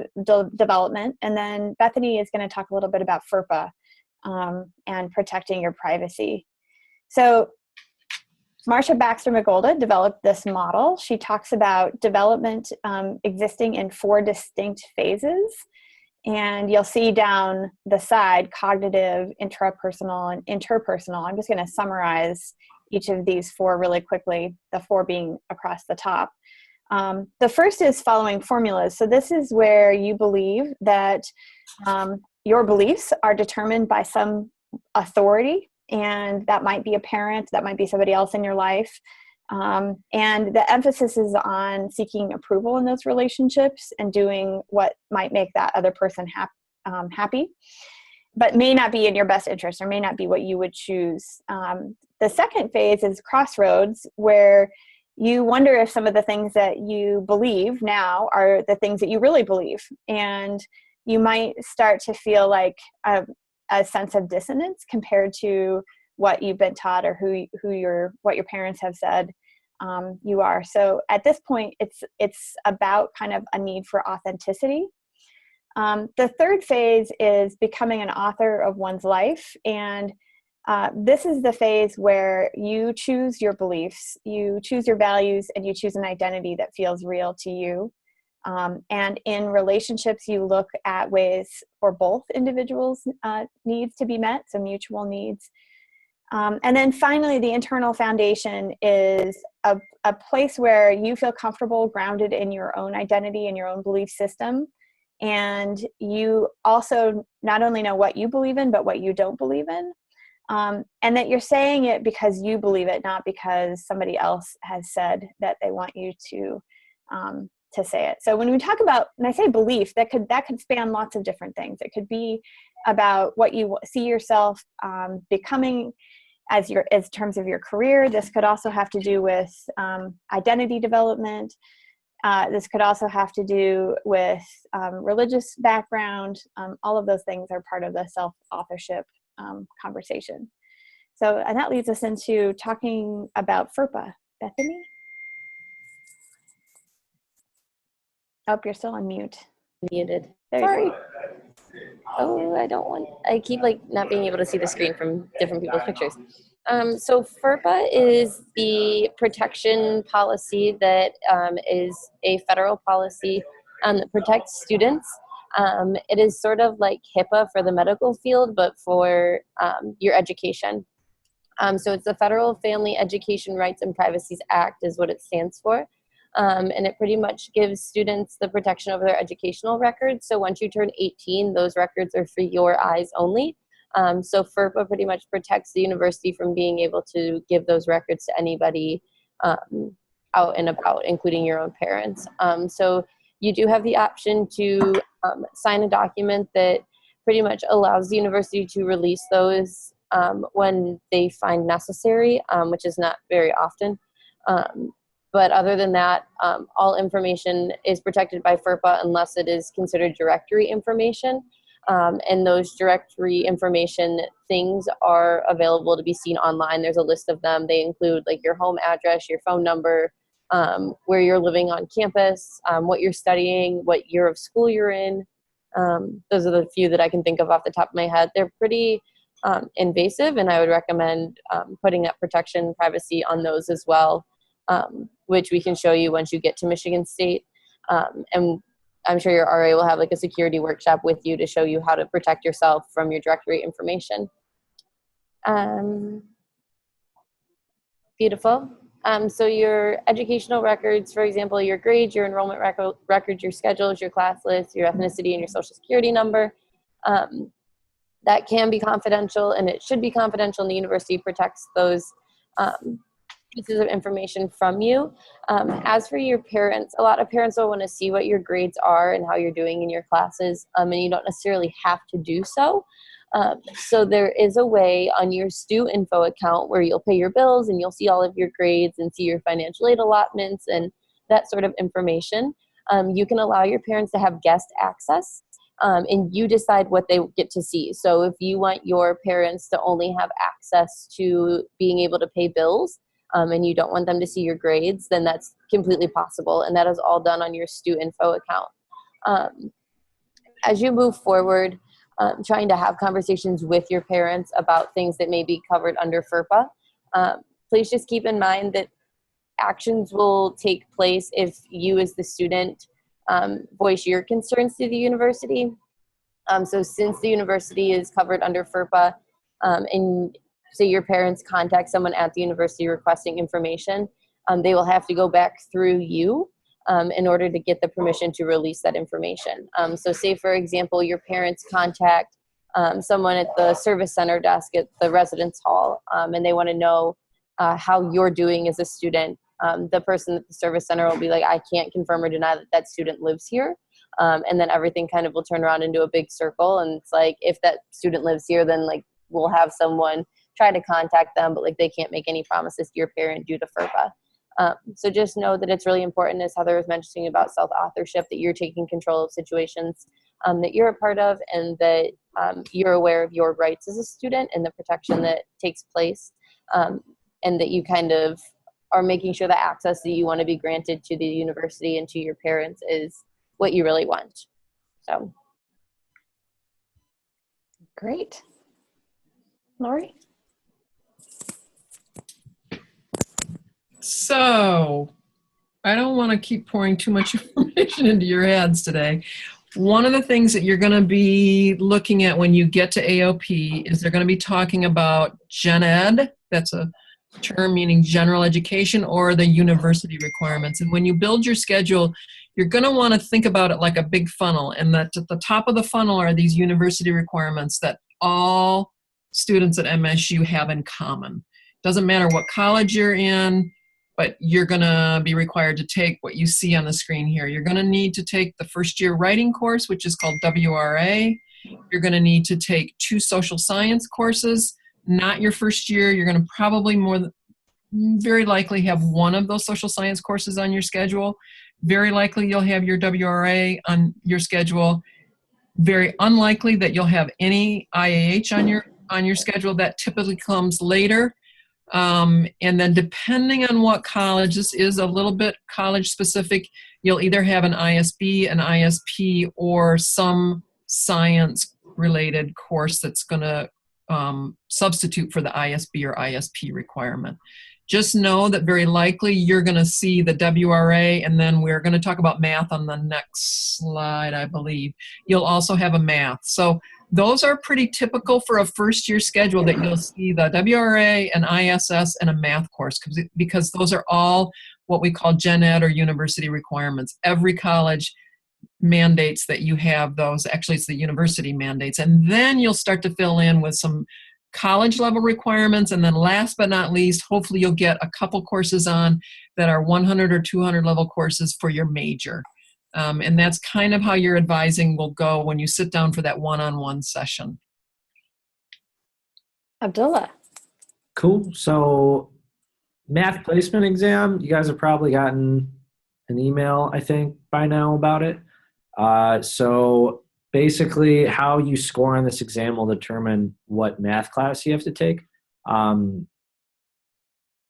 development, and then Bethany is going to talk a little bit about FERPA and protecting your privacy. So Marcia Baxter McGolda developed this model. She talks about development existing in 4 distinct phases. And you'll see down the side, cognitive, intrapersonal, and interpersonal. I'm just going to summarize each of these 4 really quickly, the 4 being across the top. The first is following formulas. So this is where you believe that your beliefs are determined by some authority, and that might be a parent, that might be somebody else in your life. And the emphasis is on seeking approval in those relationships and doing what might make that other person happy, but may not be in your best interest or may not be what you would choose. The second phase is crossroads, where you wonder if some of the things that you believe now are the things that you really believe. And you might start to feel like a sense of dissonance compared to what you've been taught or what your parents have said you are. So at this point, it's about kind of a need for authenticity. The third phase is becoming an author of one's life. And this is the phase where you choose your beliefs, you choose your values, and you choose an identity that feels real to you. And in relationships, you look at ways for both individuals' needs to be met, so mutual needs. And then finally, the internal foundation is a place where you feel comfortable, grounded in your own identity and your own belief system. And you also not only know what you believe in, but what you don't believe in. And that you're saying it because you believe it, not because somebody else has said that they want you to say it. So when we talk about, when I say belief, that could span lots of different things. It could be about what you see yourself becoming as terms of your career. This could also have to do with identity development. This could also have to do with religious background. All of those things are part of the self-authorship conversation. So, and that leads us into talking about FERPA. Bethany? Oh, you're still on mute. Muted. There Sorry. you go. Oh, I keep not being able to see the screen from different people's pictures. So FERPA is the protection policy that is a federal policy that protects students. It is sort of like HIPAA for the medical field, but for your education. So it's the Federal Family Education Rights and Privacies Act is what it stands for. And it pretty much gives students the protection over their educational records. So once you turn 18, those records are for your eyes only. So FERPA pretty much protects the university from being able to give those records to anybody out and about, including your own parents. So you do have the option to sign a document that pretty much allows the university to release those when they find necessary, which is not very often. But other than that, all information is protected by FERPA unless it is considered directory information. And those directory information things are available to be seen online. There's a list of them. They include your home address, your phone number, where you're living on campus, what you're studying, what year of school you're in. Those are the few that I can think of off the top of my head. They're pretty invasive, and I would recommend putting up protection privacy on those as well. Which we can show you once you get to Michigan State. And I'm sure your RA will have a security workshop with you to show you how to protect yourself from your directory information. Beautiful. So your educational records, for example, your grades, your enrollment records, your schedules, your class list, your ethnicity, and your social security number. That can be confidential, and it should be confidential, and the university protects those pieces of information from you. As for your parents, a lot of parents will want to see what your grades are and how you're doing in your classes, and you don't necessarily have to do so. So there is a way on your Stu Info account where you'll pay your bills and you'll see all of your grades and see your financial aid allotments and that sort of information. You can allow your parents to have guest access. And you decide what they get to see. So if you want your parents to only have access to being able to pay bills, and you don't want them to see your grades, then that's completely possible. And that is all done on your StuInfo account. As you move forward, trying to have conversations with your parents about things that may be covered under FERPA, please just keep in mind that actions will take place if you as the student voice your concerns to the university. So since the university is covered under FERPA, and say your parents contact someone at the university requesting information, they will have to go back through you in order to get the permission to release that information. So say, for example, your parents contact someone at the service center desk at the residence hall, and they want to know how you're doing as a student. The person at the service center will be like, I can't confirm or deny that that student lives here. And then everything kind of will turn around into a big circle. And it's like, if that student lives here, then like we'll have someone try to contact them, but like they can't make any promises to your parent due to FERPA. So just know that it's really important, as Heather was mentioning about self-authorship, that you're taking control of situations that you're a part of, and that you're aware of your rights as a student and the protection that takes place, and that you kind of are making sure the access that you want to be granted to the university and to your parents is what you really want. So. Great. Lori? So, I don't want to keep pouring too much information into your heads today. One of the things that you're going to be looking at when you get to AOP is they're going to be talking about Gen Ed. That's a term meaning general education, or the university requirements. And when you build your schedule, you're going to want to think about it like a big funnel, and that at the top of the funnel are these university requirements that all students at MSU have in common. Doesn't matter what college you're in, but you're going to be required to take what you see on the screen here. You're going to need to take the first year writing course, which is called WRA. You're going to need to take 2 social science courses. Not your first year. You're going to probably very likely have one of those social science courses on your schedule. Very likely you'll have your WRA on your schedule. Very unlikely that you'll have any IAH on your schedule. That typically comes later. And then depending on what college, this is a little bit college specific, you'll either have an ISB, an ISP, or some science related course that's going to substitute for the ISB or ISP requirement. Just know that very likely you're going to see the WRA, and then we're going to talk about math on the next slide, I believe. You'll also have a math. So those are pretty typical for a first year schedule, that you'll see the WRA, an ISS, and a math course, because those are all what we call Gen Ed or university requirements. Every college mandates that you have those. Actually, it's the university mandates. And then you'll start to fill in with some college level requirements. And then last but not least, hopefully you'll get a couple courses on that are 100 or 200 level courses for your major. And that's kind of how your advising will go when you sit down for that one-on-one session. Abdullah. Cool. So math placement exam, you guys have probably gotten an email, I think, by now about it. So basically how you score on this exam will determine what math class you have to take.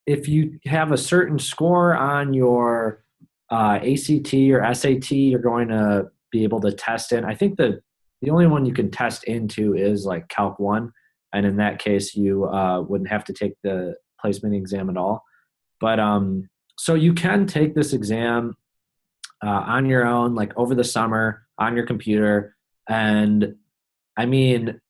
If you have a certain score on your ACT or SAT, you're going to be able to test in. I think the only one you can test into is like Calc 1. And in that case, you wouldn't have to take the placement exam at all. But so you can take this exam on your own, like over the summer on your computer. And I mean,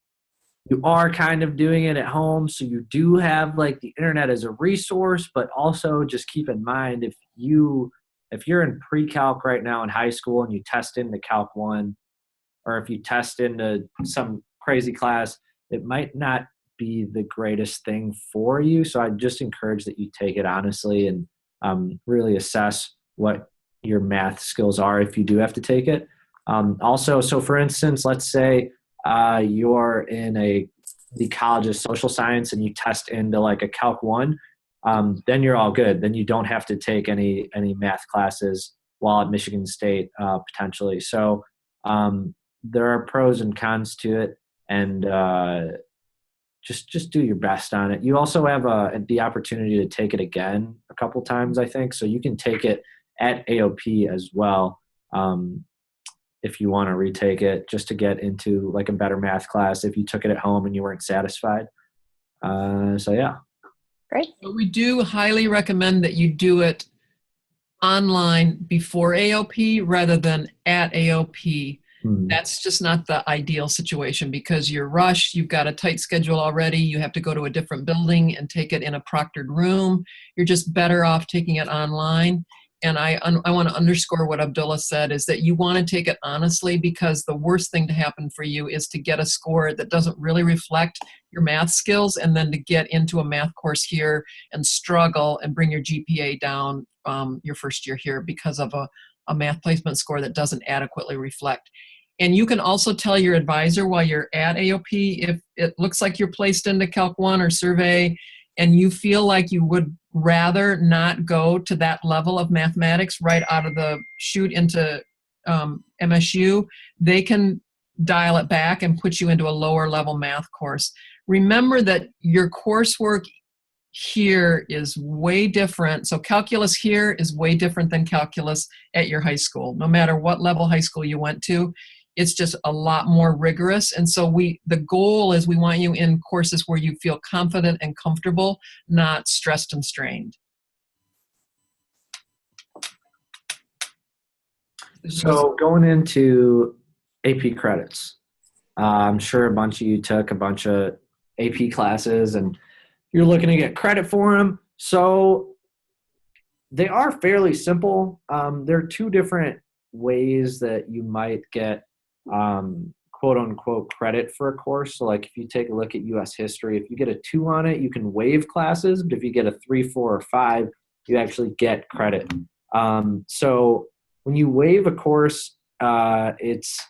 you are kind of doing it at home. So you do have like the internet as a resource, but also just keep in mind, if you're in pre-calc right now in high school and you test into Calc 1, or if you test into some crazy class, it might not be the greatest thing for you. So I just encourage that you take it honestly and really assess what your math skills are if you do have to take it. Also, so for instance, let's say you're in the College of Social Science and you test into like a Calc 1, then you're all good. Then you don't have to take any math classes while at Michigan State potentially. So there are pros and cons to it, and just do your best on it. You also have the opportunity to take it again a couple times, I think. So you can take it at AOP as well if you want to retake it, just to get into like a better math class if you took it at home and you weren't satisfied. So yeah. Great. But we do highly recommend that you do it online before AOP rather than at AOP. That's just not the ideal situation because you're rushed, you've got a tight schedule already, you have to go to a different building and take it in a proctored room. You're just better off taking it online. And I want to underscore what Abdullah said, is that you want to take it honestly, because the worst thing to happen for you is to get a score that doesn't really reflect your math skills, and then to get into a math course here and struggle and bring your GPA down your first year here because of a math placement score that doesn't adequately reflect. And you can also tell your advisor while you're at AOP, if it looks like you're placed into Calc 1 or Survey and you feel like you would rather not go to that level of mathematics right out of the chute into MSU, they can dial it back and put you into a lower level math course. Remember that your coursework here is way different. So calculus here is way different than calculus at your high school. No matter what level high school you went to, it's just a lot more rigorous. And so the goal is we want you in courses where you feel confident and comfortable, not stressed and strained. So going into AP credits, I'm sure a bunch of you took a bunch of AP classes and you're looking to get credit for them. So they are fairly simple. There are two different ways that you might get quote unquote credit for a course. So like if you take a look at US history, if you get a 2 on it, you can waive classes, but if you get a 3, 4, or 5, you actually get credit. So when you waive a course, it's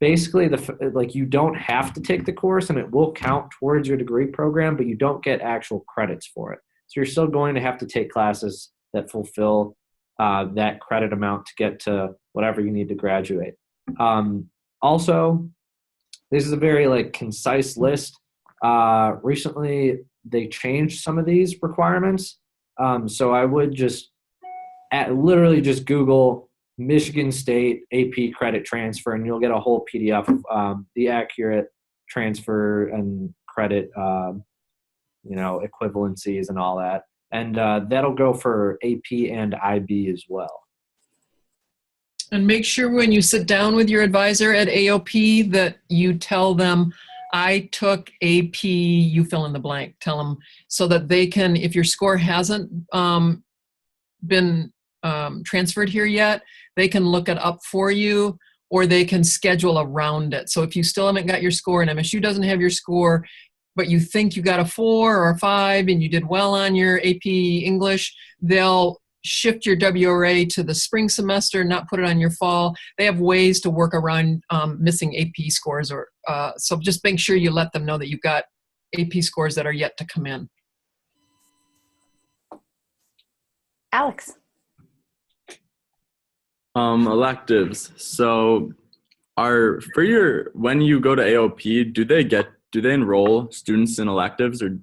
basically like you don't have to take the course and it will count towards your degree program, but you don't get actual credits for it. So you're still going to have to take classes that fulfill that credit amount to get to whatever you need to graduate. Also, this is a very like concise list. Recently, they changed some of these requirements. So I would literally just Google Michigan State AP credit transfer, and you'll get a whole PDF of the accurate transfer and credit, equivalencies and all that. And that'll go for AP and IB as well. And make sure when you sit down with your advisor at AOP that you tell them, I took AP, you fill in the blank, tell them, so that they can, if your score hasn't been transferred here yet, they can look it up for you, or they can schedule around it. So if you still haven't got your score and MSU doesn't have your score, but you think you got a 4 or a 5 and you did well on your AP English, they'll shift your WRA to the spring semester, not put it on your fall. They have ways to work around missing AP scores, or so just make sure you let them know that you've got AP scores that are yet to come in. Alex. Electives. So when you go to AOP, do they enroll students in electives, or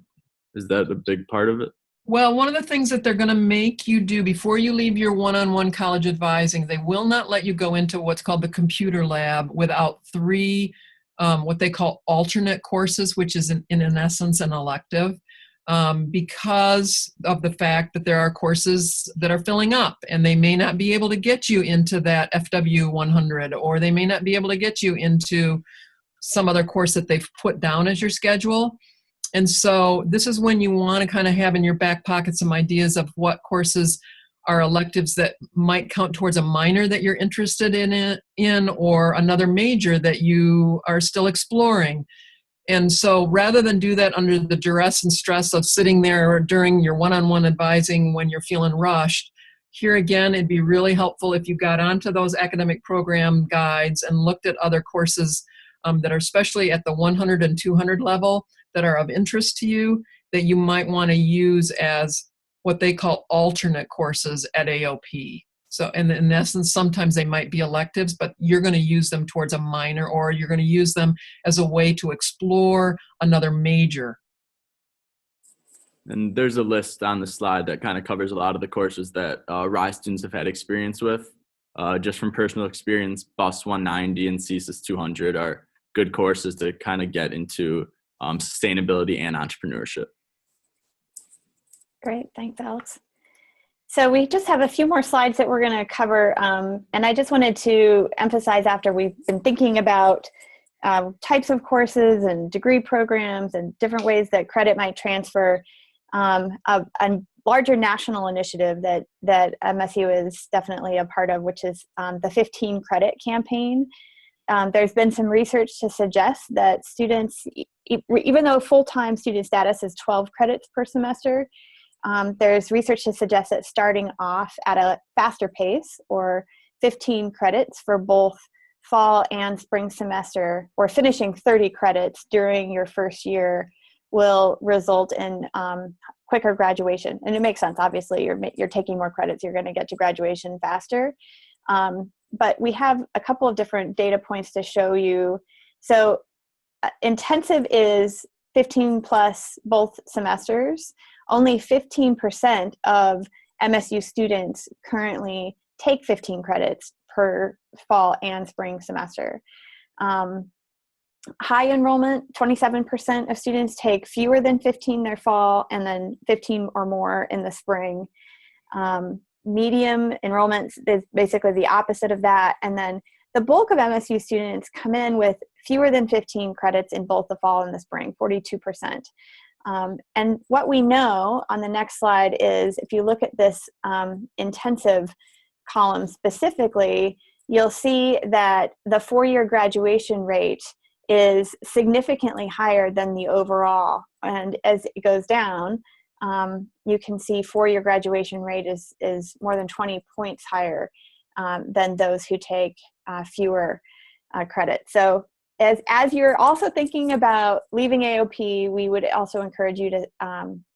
is that a big part of it? Well, one of the things that they're going to make you do before you leave your one-on-one college advising, they will not let you go into what's called the computer lab without 3 what they call alternate courses, which is in essence an elective, because of the fact that there are courses that are filling up and they may not be able to get you into that FW 100, or they may not be able to get you into some other course that they've put down as your schedule. And so this is when you want to kind of have in your back pocket some ideas of what courses are electives that might count towards a minor that you're interested in or another major that you are still exploring. And so rather than do that under the duress and stress of sitting there during your one-on-one advising when you're feeling rushed, here again, it'd be really helpful if you got onto those academic program guides and looked at other courses that are especially at the 100 and 200 level that are of interest to you, that you might want to use as what they call alternate courses at AOP. So in essence, sometimes they might be electives, but you're going to use them towards a minor, or you're going to use them as a way to explore another major. And there's a list on the slide that kind of covers a lot of the courses that RISE students have had experience with. Just from personal experience, BUS 190 and CSIS 200 are good courses to kind of get into sustainability and entrepreneurship. Great, thanks, Alex. So we just have a few more slides that we're going to cover, and I just wanted to emphasize, after we've been thinking about types of courses and degree programs and different ways that credit might transfer, a larger national initiative that MSU is definitely a part of, which is the 15 credit campaign. There's been some research to suggest that students, even though full-time student status is 12 credits per semester, there's research to suggest that starting off at a faster pace, or 15 credits for both fall and spring semester, or finishing 30 credits during your first year, will result in quicker graduation. And it makes sense, obviously, you're taking more credits, you're going to get to graduation faster. But we have a couple of different data points to show you. So intensive is 15 plus both semesters. Only 15% of MSU students currently take 15 credits per fall and spring semester. High enrollment, 27% of students take fewer than 15 their fall, and then 15 or more in the spring. Medium enrollment is basically the opposite of that. And then the bulk of MSU students come in with fewer than 15 credits in both the fall and the spring, 42%. And what we know on the next slide is, if you look at this intensive column specifically, you'll see that the four-year graduation rate is significantly higher than the overall. And as it goes down, you can see four-year graduation rate is more than 20 points higher than those who take fewer credits. So as you're also thinking about leaving AOP, we would also encourage you to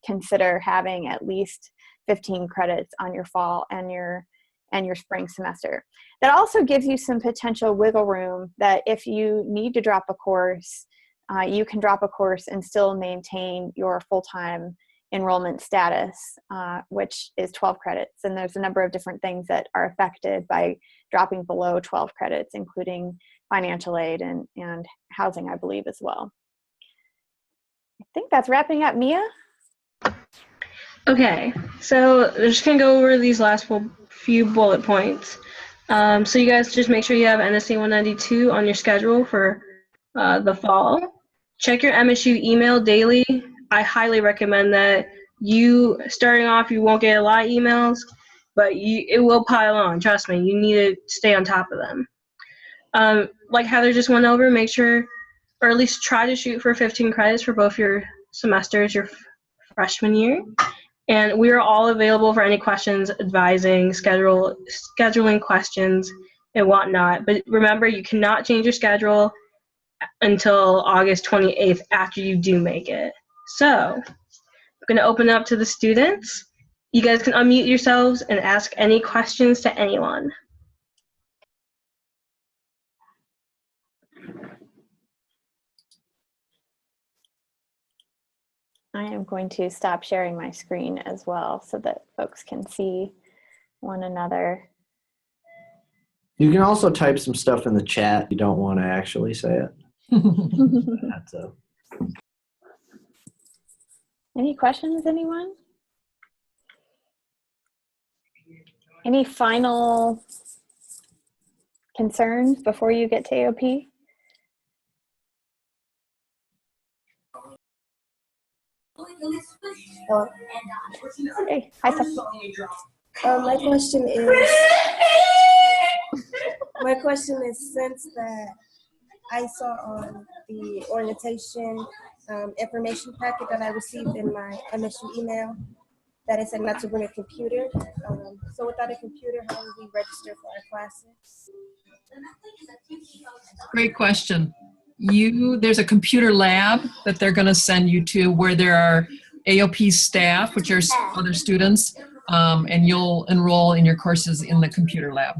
consider having at least 15 credits on your fall and your spring semester. That also gives you some potential wiggle room, that if you need to drop a course, you can drop a course and still maintain your full-time enrollment status, which is 12 credits. And there's a number of different things that are affected by dropping below 12 credits, including financial aid and housing, I believe, as well. I think that's wrapping up. Mia? Okay, so I'm just going to go over these last few bullet points. So you guys just make sure you have NSA 192 on your schedule for the fall. Check your MSU email daily. I highly recommend that. Starting off, you won't get a lot of emails, but it will pile on. Trust me, you need to stay on top of them. Like Heather just went over, make sure, or at least try to shoot for 15 credits for both your semesters, your freshman year. And we are all available for any questions, advising, scheduling questions, and whatnot. But remember, you cannot change your schedule until August 28th after you do make it. So I'm going to open it up to the students. You guys can unmute yourselves and ask any questions to anyone. I am going to stop sharing my screen as well so that folks can see one another. You can also type some stuff in the chat if you don't want to actually say it. Any questions, anyone? Any final concerns before you get to AOP? Hey, hi, Stephanie. My question is, since that I saw on the orientation information packet that I received in my MSU email that it said not to bring a computer. So without a computer, how do we register for our classes? Great question. There's a computer lab that they're going to send you to, where there are AOP staff, which are other students, and you'll enroll in your courses in the computer lab.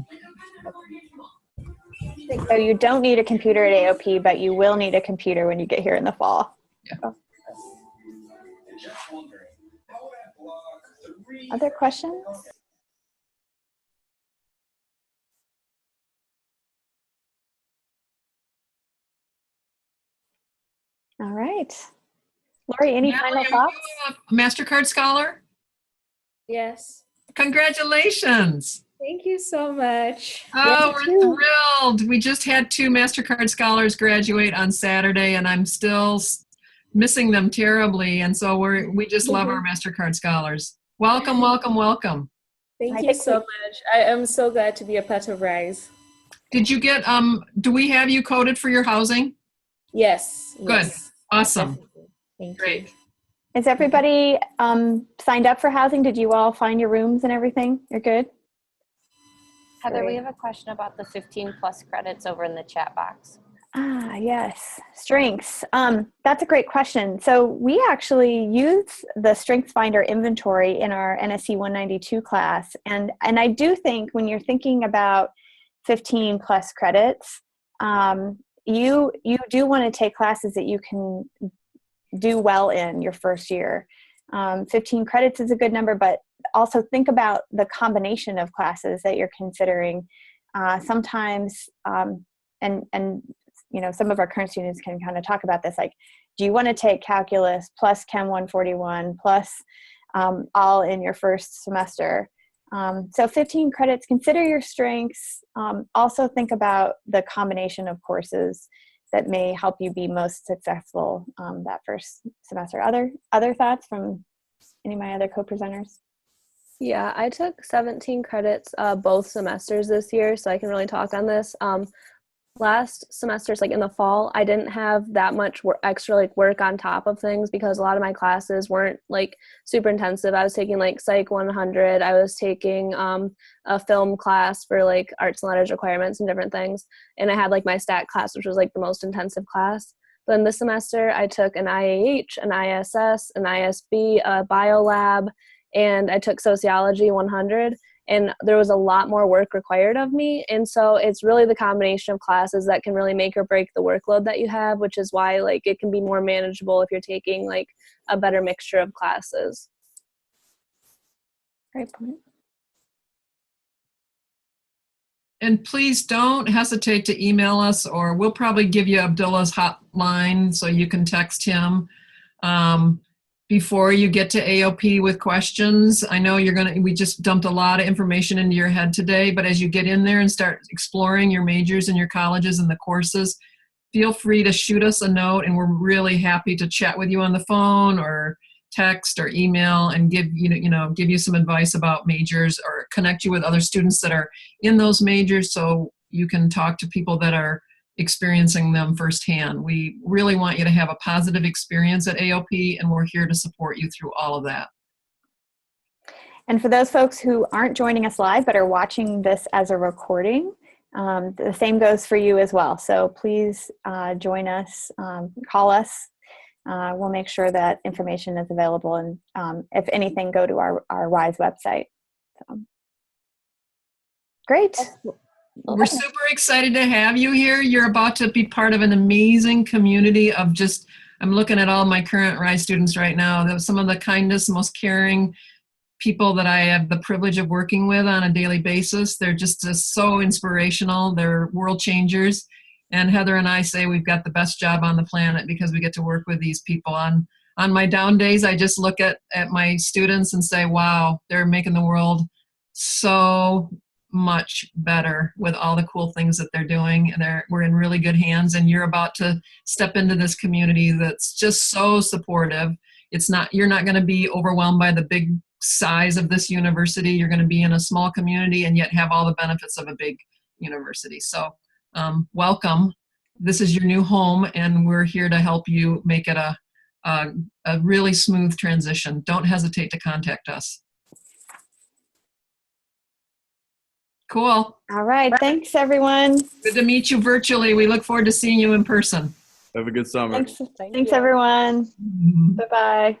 So you don't need a computer at AOP, but you will need a computer when you get here in the fall. Yeah. Other questions? All right. Lori, any final thoughts? A MasterCard scholar? Yes. Congratulations. Thank you so much. Oh, we're thrilled. We just had 2 MasterCard scholars graduate on Saturday, and I'm still missing them terribly. And so we just love our MasterCard scholars. Welcome, welcome, welcome. Thank you so much. I am so glad to be a part of RISE. Did you get, do we have you coded for your housing? Yes. Good. Yes. Awesome. Thank Great. you. Is everybody signed up for housing? Did you all find your rooms and everything? You're good? Heather, Great. we have a question about the 15 plus credits over in the chat box. Ah, yes. Strengths. That's a great question. So we actually use the Strengths Finder inventory in our NSC 192 class. And I do think when you're thinking about 15 plus credits, you do want to take classes that you can do well in your first year. 15 credits is a good number, but also think about the combination of classes that you're considering. Sometimes, and you know, some of our current students can kind of talk about this, like, do you want to take calculus plus Chem 141 plus all in your first semester? So 15 credits, consider your strengths. Also think about the combination of courses that may help you be most successful that first semester. Other thoughts from any of my other co-presenters? Yeah, I took 17 credits both semesters this year, so I can really talk on this. Last semesters, like in the fall, I didn't have that much extra work on top of things because a lot of my classes weren't like super intensive. I was taking like Psych 100. I was taking a film class for like arts and letters requirements and different things. And I had like my stat class, which was like the most intensive class. Then this semester, I took an IAH, an ISS, an ISB, a biolab, and I took Sociology 100. And there was a lot more work required of me. And so it's really the combination of classes that can really make or break the workload that you have, which is why like it can be more manageable if you're taking like a better mixture of classes. Great point. And please don't hesitate to email us, or we'll probably give you Abdullah's hotline so you can text him. Before you get to AOP with questions. I know we just dumped a lot of information into your head today, but as you get in there and start exploring your majors and your colleges and the courses, feel free to shoot us a note, and we're really happy to chat with you on the phone or text or email and give you some advice about majors or connect you with other students that are in those majors so you can talk to people that are experiencing them firsthand. We really want you to have a positive experience at AOP, and we're here to support you through all of that. And for those folks who aren't joining us live but are watching this as a recording, the same goes for you as well. So please join us, call us. We'll make sure that information is available, and if anything, go to our RISE website. So. Great. We're super excited to have you here. You're about to be part of an amazing community of I'm looking at all my current RISE students right now. They're some of the kindest, most caring people that I have the privilege of working with on a daily basis. They're just so inspirational. They're world changers. And Heather and I say we've got the best job on the planet because we get to work with these people. On my down days, I just look at my students and say, wow, they're making the world so much better with all the cool things that they're doing, and we're in really good hands, and you're about to step into this community that's just so supportive. You're not going to be overwhelmed by the big size of this university. You're going to be in a small community and yet have all the benefits of a big university. So welcome. This is your new home, and we're here to help you make it a really smooth transition. Don't hesitate to contact us. Cool. All right. Thanks, everyone. Good to meet you virtually. We look forward to seeing you in person. Have a good summer. Thanks everyone. Bye-bye.